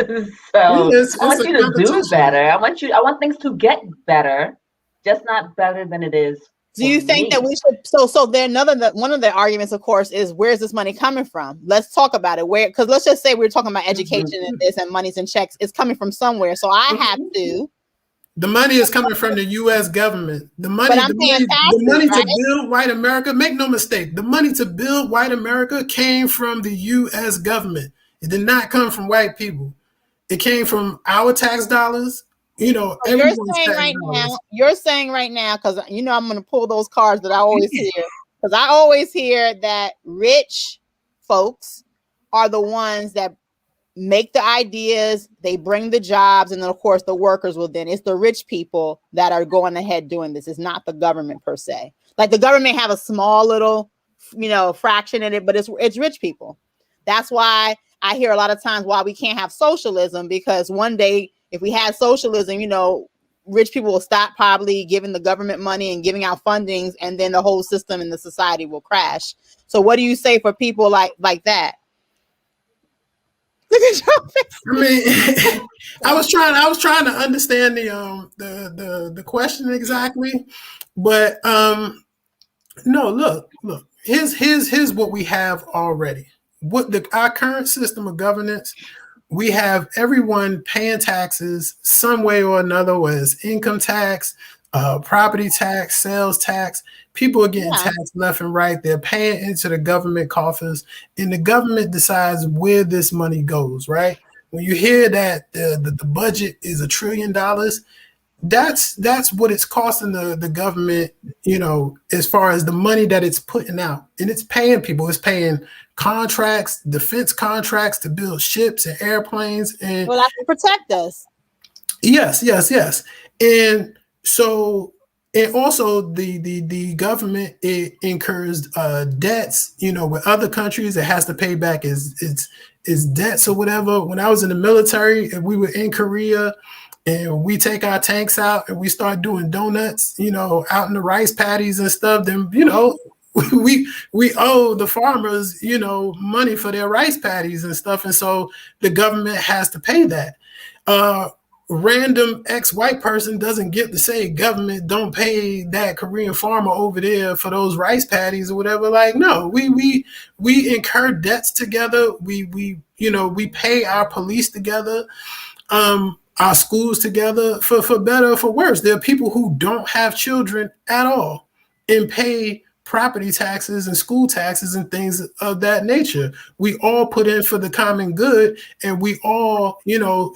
want you to do better. I want things to get better, just not better than it is. Do you think that we should? So then one of the arguments, of course, is where's this money coming from? Let's talk about it. Because let's just say we're talking about education and this and monies and checks. It's coming from somewhere. So I have to. The money is coming from the U.S. government. The money to build white America. Make no mistake, the money to build white America came from the U.S. government. It did not come from white people. It came from our tax dollars. You're saying right now, because I'm going to pull those cards that I always hear. Because I always hear that rich folks are the ones that make the ideas, they bring the jobs, and then of course the workers will then. It's the rich people that are going ahead doing this. It's not the government per se. Like the government have a small little, fraction in it, but it's rich people. That's why I hear a lot of times why we can't have socialism, because one day if we had socialism, rich people will stop probably giving the government money and giving out fundings, and then the whole system and the society will crash. So what do you say for people like that? Look at your face. I mean, I was trying to understand the question exactly, but no, look. Here's what we have already. Our current system of governance. We have everyone paying taxes some way or another, whether it's income tax, property tax, sales tax. People are getting taxed left and right. They're paying into the government coffers, and the government decides where this money goes, right? When you hear that the budget is $1 trillion, that's what it's costing the government, as far as the money that it's putting out. And it's paying people. It's paying contracts, defense contracts to build ships and airplanes. And well, that's to protect us. yes. And so, and also the government, it incurs debts, with other countries. It has to pay back its debts or whatever. When I was in the military and we were in Korea, and we take our tanks out and we start doing donuts, out in the rice paddies and stuff, then, we owe the farmers, money for their rice paddies and stuff. And so the government has to pay that. Random ex-white person doesn't get to say government don't pay that Korean farmer over there for those rice paddies or whatever. Like, no, we incur debts together. We pay our police together. Our schools together, for better or for worse. There are people who don't have children at all and pay property taxes and school taxes and things of that nature. We all put in for the common good, and we all,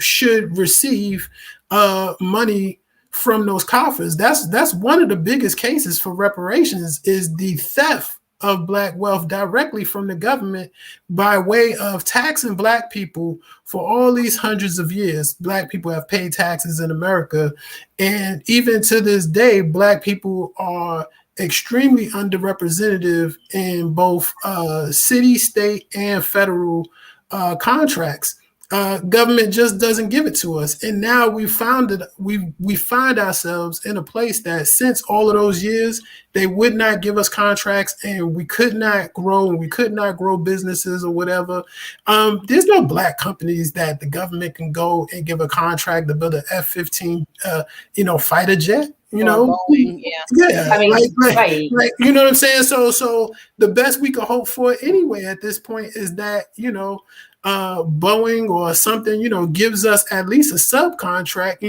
should receive money from those coffers. That's one of the biggest cases for reparations, is the theft of Black wealth directly from the government by way of taxing Black people for all these hundreds of years. Black people have paid taxes in America. And even to this day, Black people are extremely underrepresented in both city, state, and federal contracts. Government just doesn't give it to us. And now we find ourselves in a place that since all of those years, they would not give us contracts, and we could not grow, and we could not grow businesses or whatever. There's no Black companies that the government can go and give a contract to build an F-15, fighter jet. Boeing, yeah. I mean, right. You know what I'm saying? So the best we could hope for anyway at this point is that, Boeing or something, gives us at least a subcontract,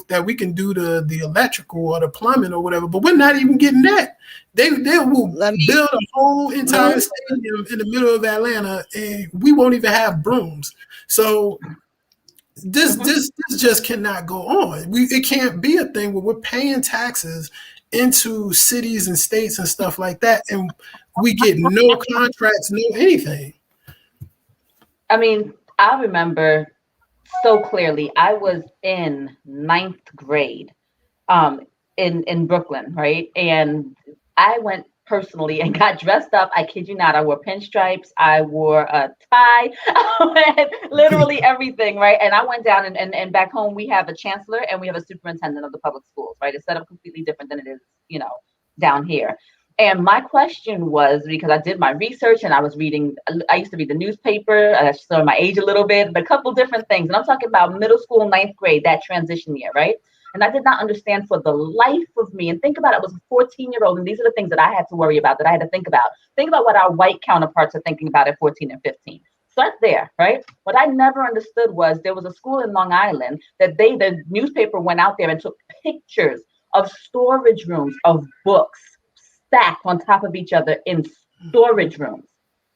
that we can do the electrical or the plumbing or whatever. But we're not even getting that. They will build a whole entire stadium in the middle of Atlanta, and we won't even have brooms. So this just cannot go on. It can't be a thing where we're paying taxes into cities and states and stuff like that, and we get no contracts, no anything. I mean, I remember so clearly. I was in 9th grade, in Brooklyn, right? And I went personally and got dressed up. I kid you not. I wore pinstripes. I wore a tie. Literally everything, right? And I went down and back home we have a chancellor and we have a superintendent of the public schools, right? It's set up completely different than it is, down here. And my question was, because I did my research and I used to read the newspaper, I saw my age a little bit, but a couple different things. And I'm talking about middle school, 9th grade, that transition year, right? And I did not understand for the life of me. And think about it, I was a 14-year-old, and these are the things that I had to worry about, that I had to think about. Think about what our white counterparts are thinking about at 14 and 15. Start there, right? What I never understood was there was a school in Long Island that the newspaper went out there and took pictures of storage rooms of books stacked on top of each other in storage rooms.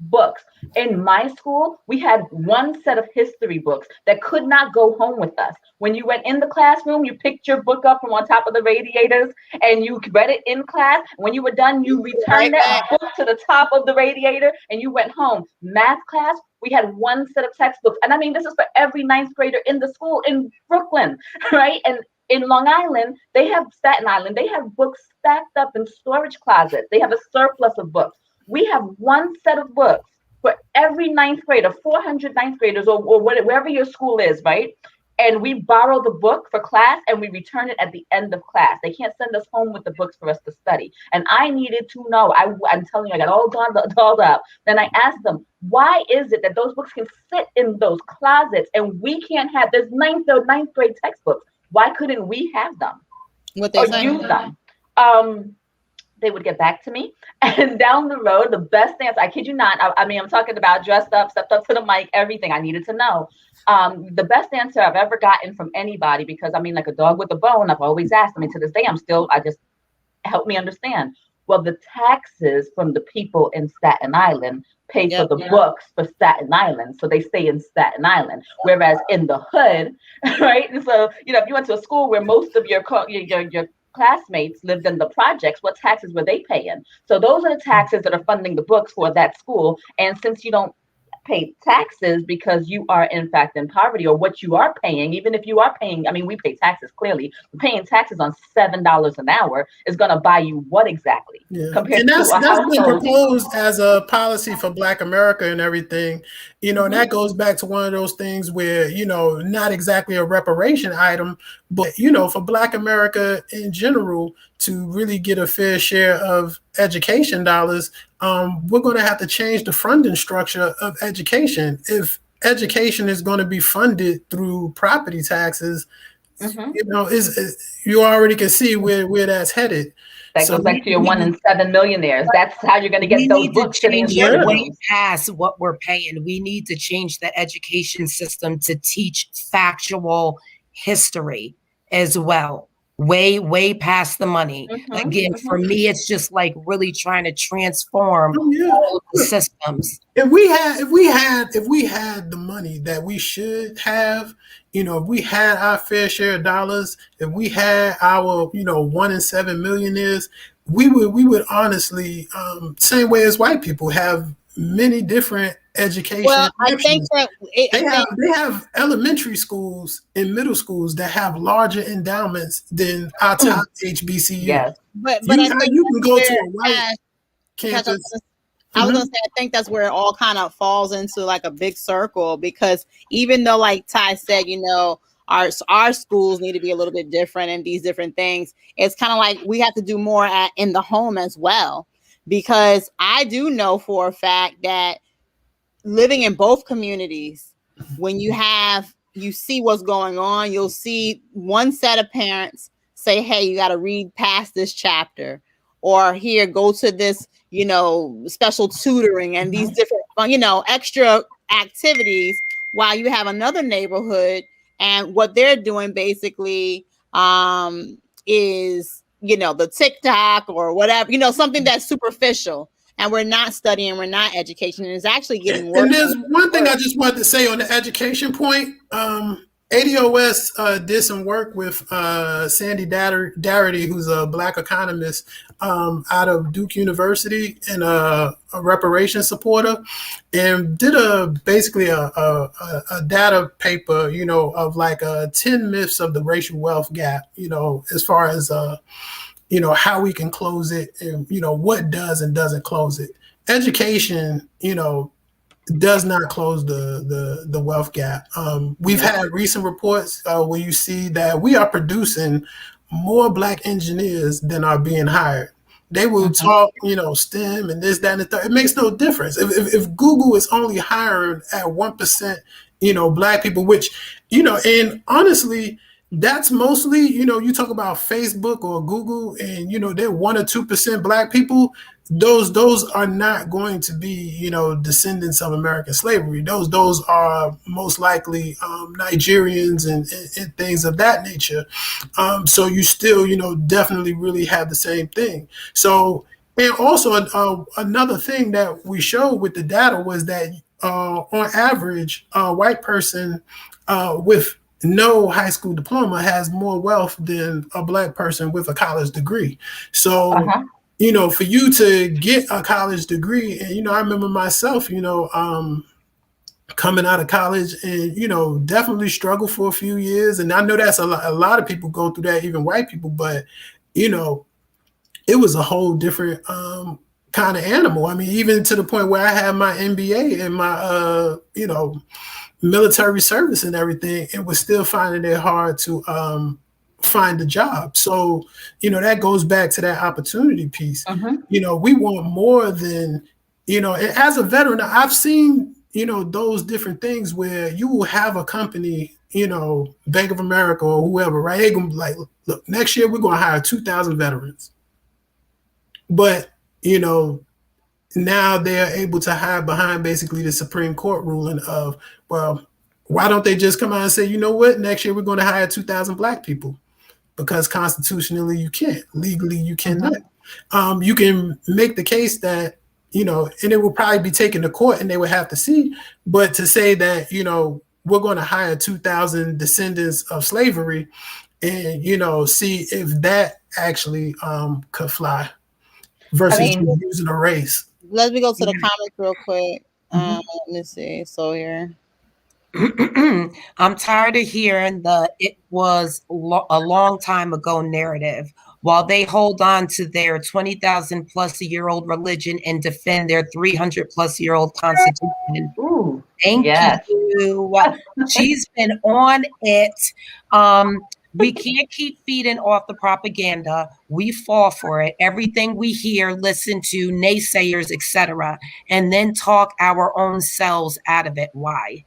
Books. In my school, we had one set of history books that could not go home with us. When you went in the classroom, you picked your book up from on top of the radiators and you read it in class. When you were done, you returned that book to the top of the radiator and you went home. Math class, we had one set of textbooks. And I mean, this is for every 9th grader in the school in Brooklyn, right? And in Long Island, Staten Island, they have books stacked up in storage closets. They have a surplus of books. We have one set of books for every 9th grader, 400 9th graders or wherever your school is, right? And we borrow the book for class and we return it at the end of class. They can't send us home with the books for us to study. And I needed to know, I'm telling you, I got all dolled up. Then I asked them, why is it that those books can sit in those closets and we can't have, there's 9th grade textbooks. Why couldn't we have them or use them? They would get back to me. And down the road, the best answer, I kid you not, I mean, I'm talking about dressed up, stepped up to the mic, everything I needed to know. The best answer I've ever gotten from anybody, because I mean, like a dog with a bone, I've always asked, I mean, to this day, help me understand. Well, the taxes from the people in Staten Island pay for the books for Staten Island, so they stay in Staten Island. Whereas in the hood, right? And so, if you went to a school where most of your classmates lived in the projects, what taxes were they paying? So those are the taxes that are funding the books for that school. And since you don't pay taxes because you are in fact in poverty, or what you are paying, even if you are paying, I mean, we pay taxes clearly. Paying taxes on $7 an hour is going to buy you what exactly? Compared and that's been proposed as a policy for Black America and everything, and that goes back to one of those things where, not exactly a reparation item, but, for Black America in general to really get a fair share of education dollars, we're going to have to change the funding structure of education. If education is going to be funded through property taxes, you already can see where that's headed. That goes back to your 1 in 7 millionaires. That's how you're going to get those books to the way past what we're paying. We need to change the education system to teach factual history as well. Way past the money. Again, for me, it's just like really trying to transform all of the systems. If we had the money that we should have, if we had our fair share of dollars, if we had our 1 in 7 millionaires, we would honestly, same way as white people, have many different education. Well, I think that they have elementary schools and middle schools that have larger endowments than our top HBCUs. Yes. But I think you can go to a white campus. I was gonna say, I think that's where it all kind of falls into like a big circle, because even though, like Ty said, our schools need to be a little bit different and these different things, it's kind of like we have to do more in the home as well. Because I do know for a fact that living in both communities, when you see what's going on, you'll see one set of parents say, hey, you got to read past this chapter, or here, go to this, special tutoring and these different, extra activities, while you have another neighborhood and what they're doing basically is, the TikTok or whatever, something that's superficial. And we're not studying, we're not education, and it's actually getting worse. And there's one thing I just wanted to say on the education point. ADOS did some work with Sandy Darity, who's a Black economist out of Duke University and a reparations supporter, and did basically a data paper, of like 10 myths of the racial wealth gap, as far as how we can close it, and what does and doesn't close it. Education, does not close the wealth gap. We've had recent reports where you see that we are producing more Black engineers than are being hired. They will talk, STEM and this, that, and the third. It makes no difference. If Google is only hiring at 1%, Black people, which, and honestly, that's mostly, you talk about Facebook or Google and, they're 1 or 2% Black people. Those are not going to be, descendants of American slavery. Those are most likely Nigerians and things of that nature. So you still, definitely really have the same thing. So, and also another thing that we showed with the data was that on average, a white person with no high school diploma has more wealth than a Black person with a college degree. So, for you to get a college degree, and, I remember myself, coming out of college and, definitely struggled for a few years. And I know that's a lot of people go through that, even white people, but, it was a whole different kind of animal. I mean, even to the point where I had my MBA and my, military service and everything, and was still finding it hard to find a job. So, that goes back to that opportunity piece. We want more than, as a veteran, I've seen, those different things where you will have a company, Bank of America or whoever, right? They're going to be like, look, next year we're going to hire 2,000 veterans. But, now they're able to hide behind basically the Supreme Court ruling of, well, why don't they just come out and say, you know what, next year we're going to hire 2,000 Black people? Because constitutionally you can't, legally you cannot. You can make the case that, and it will probably be taken to court and they would have to see, but to say that, we're going to hire 2,000 descendants of slavery and, see if that actually could fly versus using a race. Let me go to the comments real quick. Let me see. So here. I'm tired of hearing the "it was a long time ago" narrative while they hold on to their 20,000 plus a year old religion and defend their 300 plus year old constitution. Ooh, thank you. She's been on it. We can't keep feeding off the propaganda. We fall for it. Everything we hear, listen to, naysayers, etc., and then talk our own selves out of it. Why?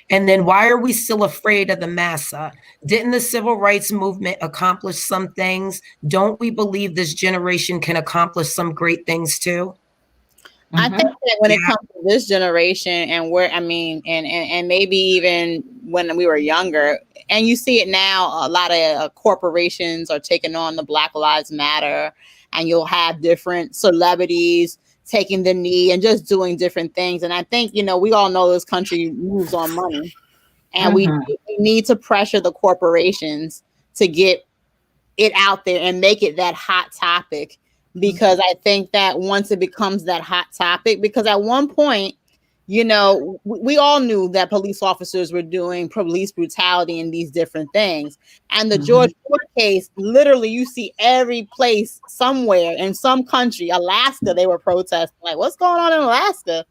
And then why are we still afraid of the massa? Didn't the civil rights movement accomplish some things? Don't we believe this generation can accomplish some great things too? I think that when it comes to this generation and and maybe even when we were younger, and you see it now, a lot of corporations are taking on the Black Lives Matter, and you'll have different celebrities taking the knee and just doing different things. And I think, we all know this country moves on money, and we need to pressure the corporations to get it out there and make it that hot topic. Because I think that once it becomes that hot topic, because at one point, we all knew that police officers were doing police brutality and these different things. And the George Floyd case, literally, you see every place somewhere in some country, Alaska, they were protesting. Like, what's going on in Alaska?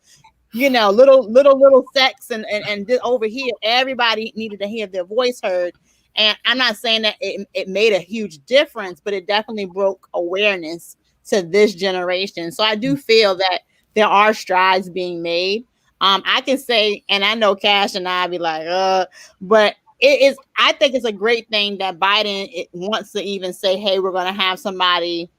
Little sects and over here, everybody needed to hear their voice heard. And I'm not saying that it made a huge difference, but it definitely broke awareness to this generation. So I do feel that there are strides being made. I can say, and I know Cash and I be like, but I think it's a great thing that Biden wants to even say, hey, we're going to have somebody,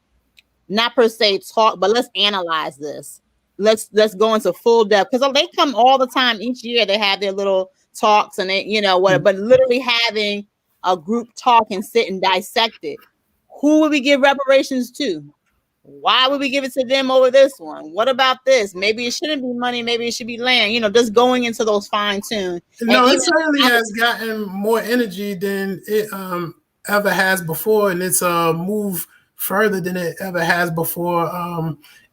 not per se talk, but let's analyze this. Let's go into full depth, because they come all the time. Each year they have their little talks and but literally having a group talk and sit and dissect it. Who would we give reparations to? Why would we give it to them over this one? What about this? Maybe it shouldn't be money. Maybe it should be land. Just going into those fine tune. No, it certainly has gotten more energy than it ever has before, and it's moved further than it ever has before.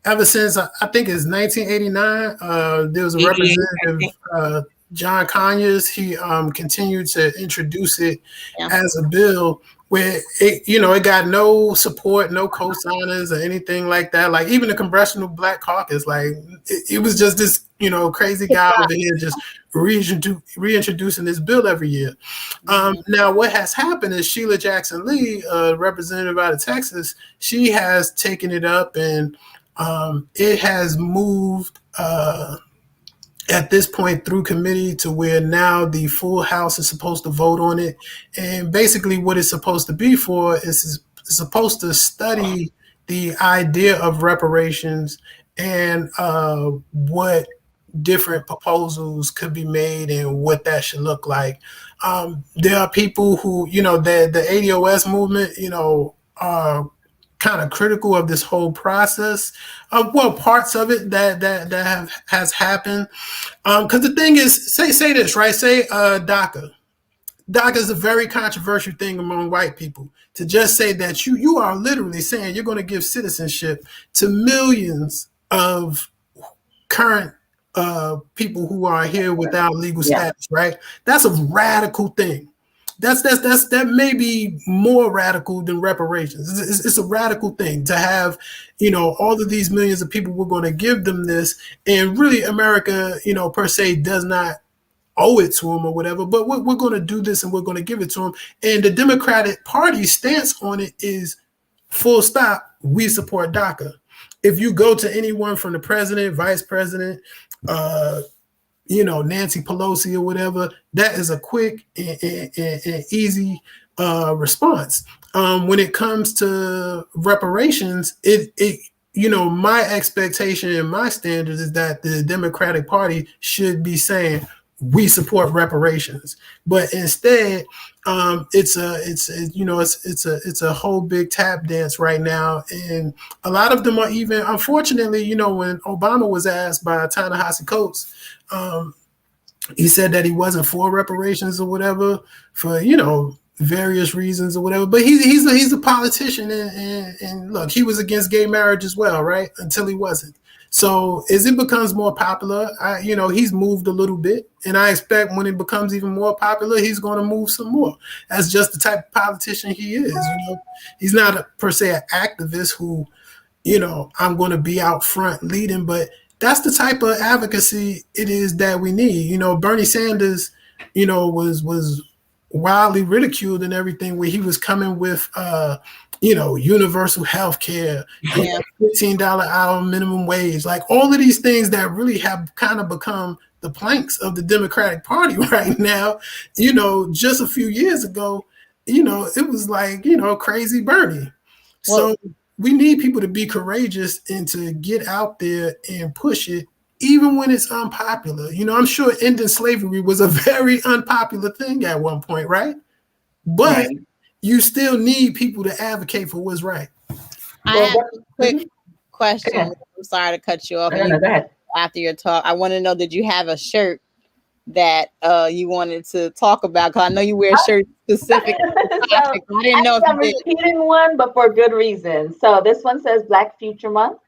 Ever since I think it's 1989, there was a representative, John Conyers. He continued to introduce it as a bill where it got no support, no co-signers or anything like that. Like even the Congressional Black Caucus, like it was just this crazy guy over here just reintroducing this bill every year. Now what has happened is Sheila Jackson Lee, representative out of Texas, she has taken it up and it has moved at this point through committee to where now the full House is supposed to vote on it. And basically what it's supposed to be for is supposed to study the idea of reparations and what different proposals could be made and what that should look like. There are people who, the ADOS movement, are kind of critical of this whole process. Parts of it that has happened. Because the thing is, say this, right? Say DACA. DACA is a very controversial thing among white people. To just say that you are literally saying you're going to give citizenship to millions of current people who are here without legal status, right? That's a radical thing. That may be more radical than reparations. It's a radical thing to have, all of these millions of people, we're going to give them this, and really America, per se does not owe it to them or whatever, but we're going to do this and we're going to give it to them. And the Democratic Party's stance on it is full stop. We support DACA. If you go to anyone from the president, vice president, Nancy Pelosi or whatever, that is a quick and easy response. When it comes to reparations, my expectation and my standards is that the Democratic Party should be saying, we support reparations, but instead, it's a whole big tap dance right now, and a lot of them are even, unfortunately, when Obama was asked by Ta-Nehisi Coates, he said that he wasn't for reparations or whatever for various reasons or whatever. But he's a politician, and look, he was against gay marriage as well, right? Until he wasn't. So as it becomes more popular, he's moved a little bit, and I expect when it becomes even more popular, he's going to move some more. That's just the type of politician he is. He's not per se an activist who, I'm going to be out front leading, but that's the type of advocacy it is that we need. Bernie Sanders, was wildly ridiculed and everything, where he was coming with, universal health care, $15 hour minimum wage, like all of these things that really have kind of become the planks of the Democratic Party right now. Just a few years ago, it was like, crazy Bernie. So we need people to be courageous and to get out there and push it, even when it's unpopular. I'm sure ending slavery was a very unpopular thing at one point, right? But you still need people to advocate for what's right. I have a quick question. I'm sorry to cut you off. No, go ahead. After your talk, I want to know, did you have a shirt that you wanted to talk about? Because I know you wear shirts specific. I didn't know if I'm repeating one, but for good reason. So this one says Black Future Month.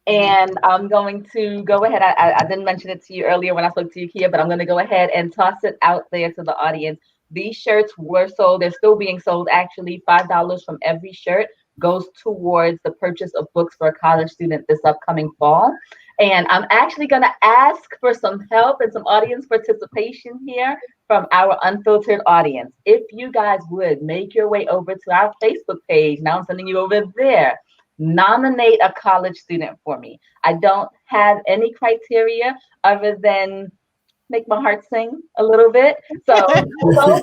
And I'm going to go ahead. I didn't mention it to you earlier when I spoke to you, Kia, but I'm going to go ahead and toss it out there to the audience. These shirts were sold. They're still being sold, actually. $5 from every shirt goes towards the purchase of books for a college student this upcoming fall. And I'm actually going to ask for some help and some audience participation here from our unfiltered audience. If you guys would make your way over to our Facebook page, now I'm sending you over there. Nominate a college student for me. I don't have any criteria other than make my heart sing a little bit. So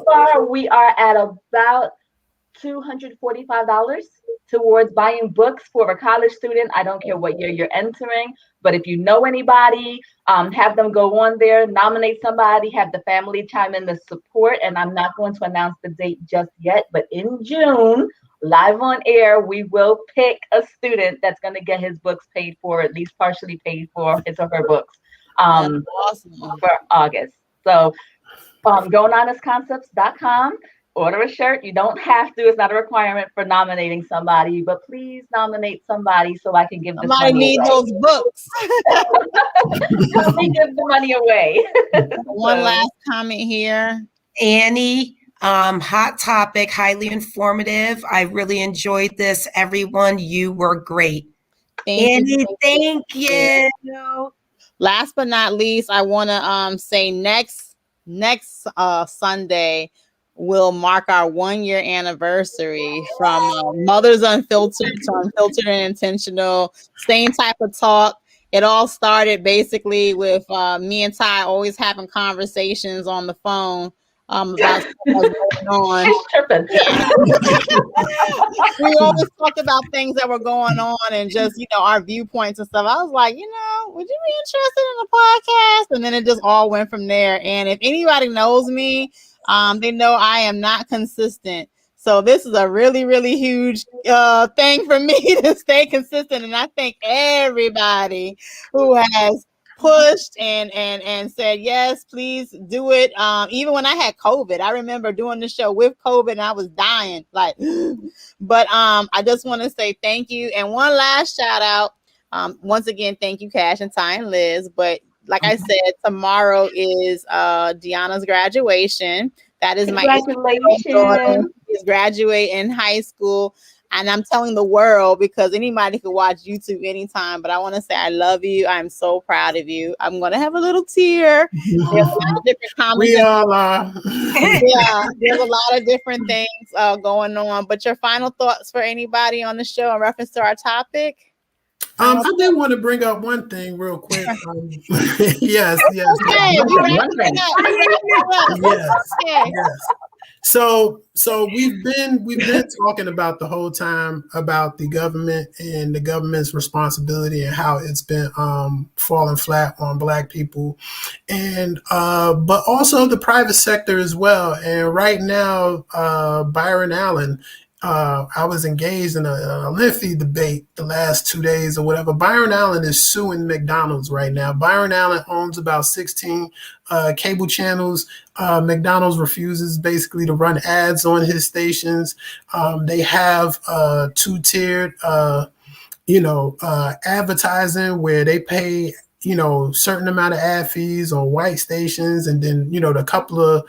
far we are at about $245 towards buying books for a college student. I don't care what year you're entering, but if you know anybody, have them go on there, nominate somebody, have the family chime in the support. And I'm not going to announce the date just yet, but in June, live on air, we will pick a student that's going to get his books paid for, at least partially paid for, his or her books for August. So goanhonestconcepts.com, order a shirt. You don't have to. It's not a requirement for nominating somebody, but please nominate somebody so I can give this money away. Somebody need those books. Help me give the money away. One last comment here. Annie, hot topic, highly informative. I really enjoyed this. Everyone, you were great. Thank you. Last but not least, I want to say next Sunday will mark our 1 year anniversary from Mothers Unfiltered to Unfiltered and Intentional. Same type of talk. It all started basically with me and Ty always having conversations on the phone about what's going on. We always talked about things that were going on and just, our viewpoints and stuff. I was like, would you be interested in a podcast? And then it just all went from there. And if anybody knows me, they know I am not consistent. So this is a really, really huge thing for me to stay consistent. And I thank everybody who has pushed and said, yes, please do it. Even when I had COVID, I remember doing the show with COVID and I was dying. But I just want to say thank you. And one last shout out. Once again, thank you, Cash and Ty and Liz. But like I said, tomorrow is Deanna's graduation. That is my daughter. She's graduating high school. And I'm telling the world, because anybody could watch YouTube anytime, but I want to say I love you. I'm so proud of you. I'm going to have a little tear. There's a lot of different comments. We all are. Yeah, there's a lot of different things going on. But your final thoughts for anybody on the show in reference to our topic? I did want to bring up one thing real quick. Yes. Okay, Yes. So we've been talking about the whole time about the government and the government's responsibility and how it's been falling flat on Black people, and but also the private sector as well. And right now, Byron Allen. I was engaged in a lengthy debate the last 2 days or whatever. Byron Allen is suing McDonald's right now. Byron Allen owns about 16 cable channels. McDonald's refuses basically to run ads on his stations. They have two-tiered, advertising where they pay, certain amount of ad fees on white stations, and then, the couple of,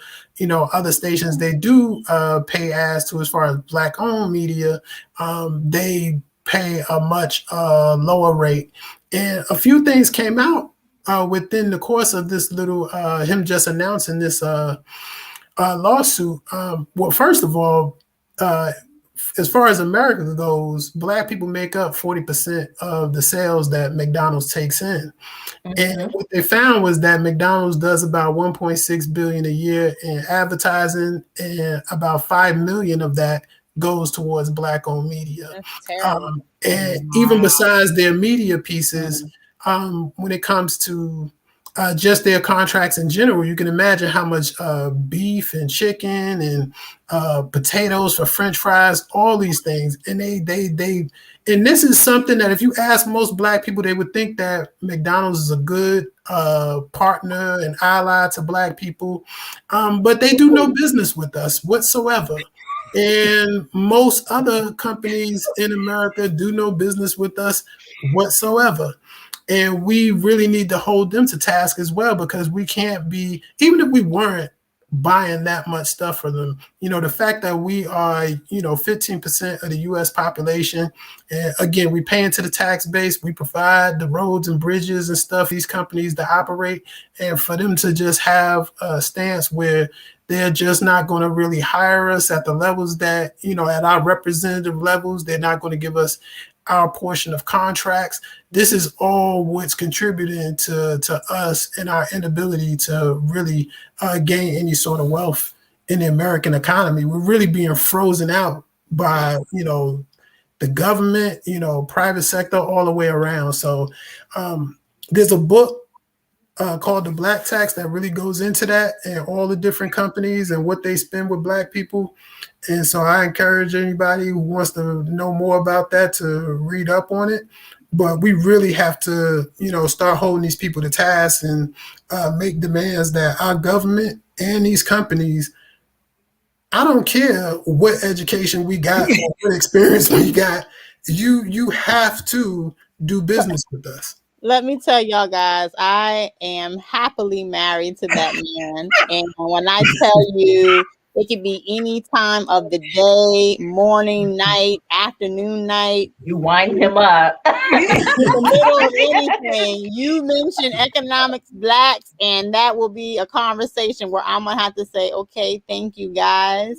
other stations they do pay ads to as far as Black-owned media. They pay a much lower rate. And a few things came out within the course of this little him just announcing this lawsuit. Well, first of all, as far as America goes, Black people make up 40% of the sales that McDonald's takes in. And what they found was that McDonald's does about 1.6 billion a year in advertising, and about 5 million of that goes towards Black-owned media. That's terrible. And even besides their media pieces, when it comes to just their contracts in general, you can imagine how much beef and chicken and potatoes for French fries, all these things. And and this is something that if you ask most Black people, they would think that McDonald's is a good partner and ally to Black people. But they do no business with us whatsoever. And most other companies in America do no business with us whatsoever. And we really need to hold them to task as well, because we can't be, even if we weren't buying that much stuff for them, the fact that we are, 15% of the US population, and again, we pay into the tax base, we provide the roads and bridges and stuff, these companies to operate, and for them to just have a stance where they're just not going to really hire us at the levels that, at our representative levels, they're not going to give us our portion of contracts. This is all what's contributing to us and our inability to really gain any sort of wealth in the American economy. We're really being frozen out by, the government, private sector, all the way around. So there's a book called The Black Tax that really goes into that and all the different companies and what they spend with Black people. And so I encourage anybody who wants to know more about that to read up on it. But we really have to, start holding these people to task and make demands that our government and these companies, I don't care what education we got or what experience we got, you have to do business with us. Let me tell y'all guys, I am happily married to that man. And when I tell you, it could be any time of the day, morning, night, afternoon, night. You wind him up. In the middle of anything, you mention economics, Blacks, and that will be a conversation where I'm going to have to say, okay, thank you guys.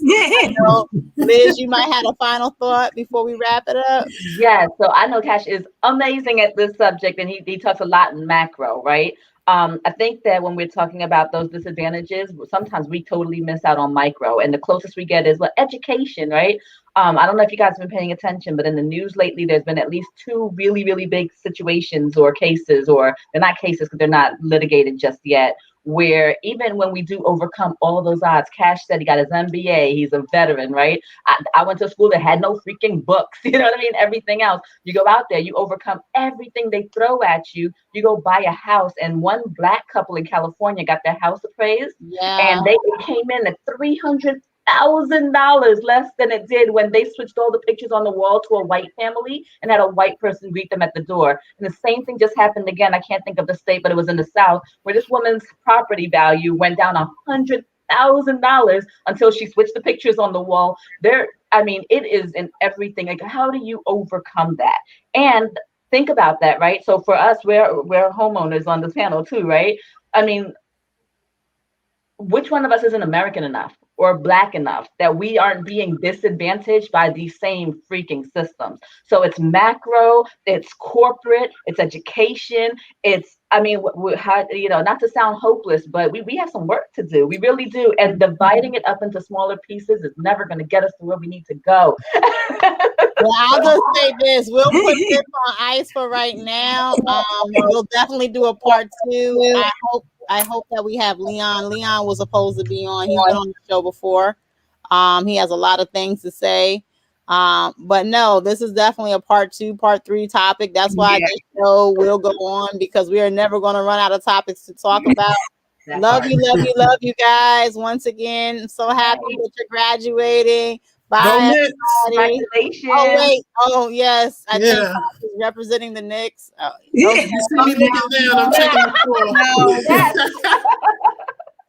Liz, you might have a final thought before we wrap it up. Yeah, so I know Cash is amazing at this subject, and he talks a lot in macro, right? I think that when we're talking about those disadvantages, sometimes we totally miss out on micro, and the closest we get is education, right? I don't know if you guys have been paying attention, but in the news lately, there's been at least 2 really, really big situations or cases, or they're not cases because they're not litigated just yet, where even when we do overcome all those odds, Cash said he got his MBA, he's a veteran, right? I went to a school that had no freaking books, you know what I mean? Everything else, you go out there, you overcome everything they throw at you, you go buy a house, and one Black couple in California got their house appraised, and they came in at $300,000 less than it did when they switched all the pictures on the wall to a white family and had a white person greet them at the door. And the same thing just happened again. I can't think of the state, but it was in the South, where this woman's property value went down $100,000 until she switched the pictures on the wall. It is in everything. Like, how do you overcome that? And think about that, right? So for us, we're homeowners on this panel too, right? I mean, which one of us isn't American enough? or Black enough, that we aren't being disadvantaged by these same freaking systems. So it's macro, it's corporate, it's education, it's, I mean, not to sound hopeless, but we have some work to do. We really do. And dividing it up into smaller pieces is never going to get us to where we need to go. Well, I'll just say this: we'll put this on ice for right now. We'll definitely do a part 2. I hope that we have Leon. Leon was supposed to be on. He's been on the show before. He has a lot of things to say. But no, this is definitely a part 2, part 3 topic. That's why this show will go on, because we are never going to run out of topics to talk about. Love you guys. Once again, I'm so happy that you're graduating. Bye, everybody. Congratulations. Oh, wait. Oh, yes. I think Pop is representing the Knicks. You see me looking down. I'm checking the score.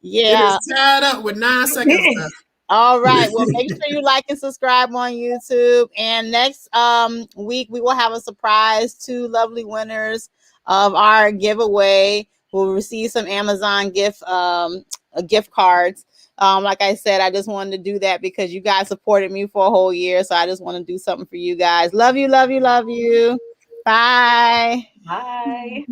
Yeah. It is tied up with 9 seconds left. All right. Well, make sure you like and subscribe on YouTube. And next week, we will have a surprise. 2 lovely winners of our giveaway will receive some Amazon gift cards. Like I said, I just wanted to do that because you guys supported me for a whole year. So I just want to do something for you guys. Love you. Bye. Bye.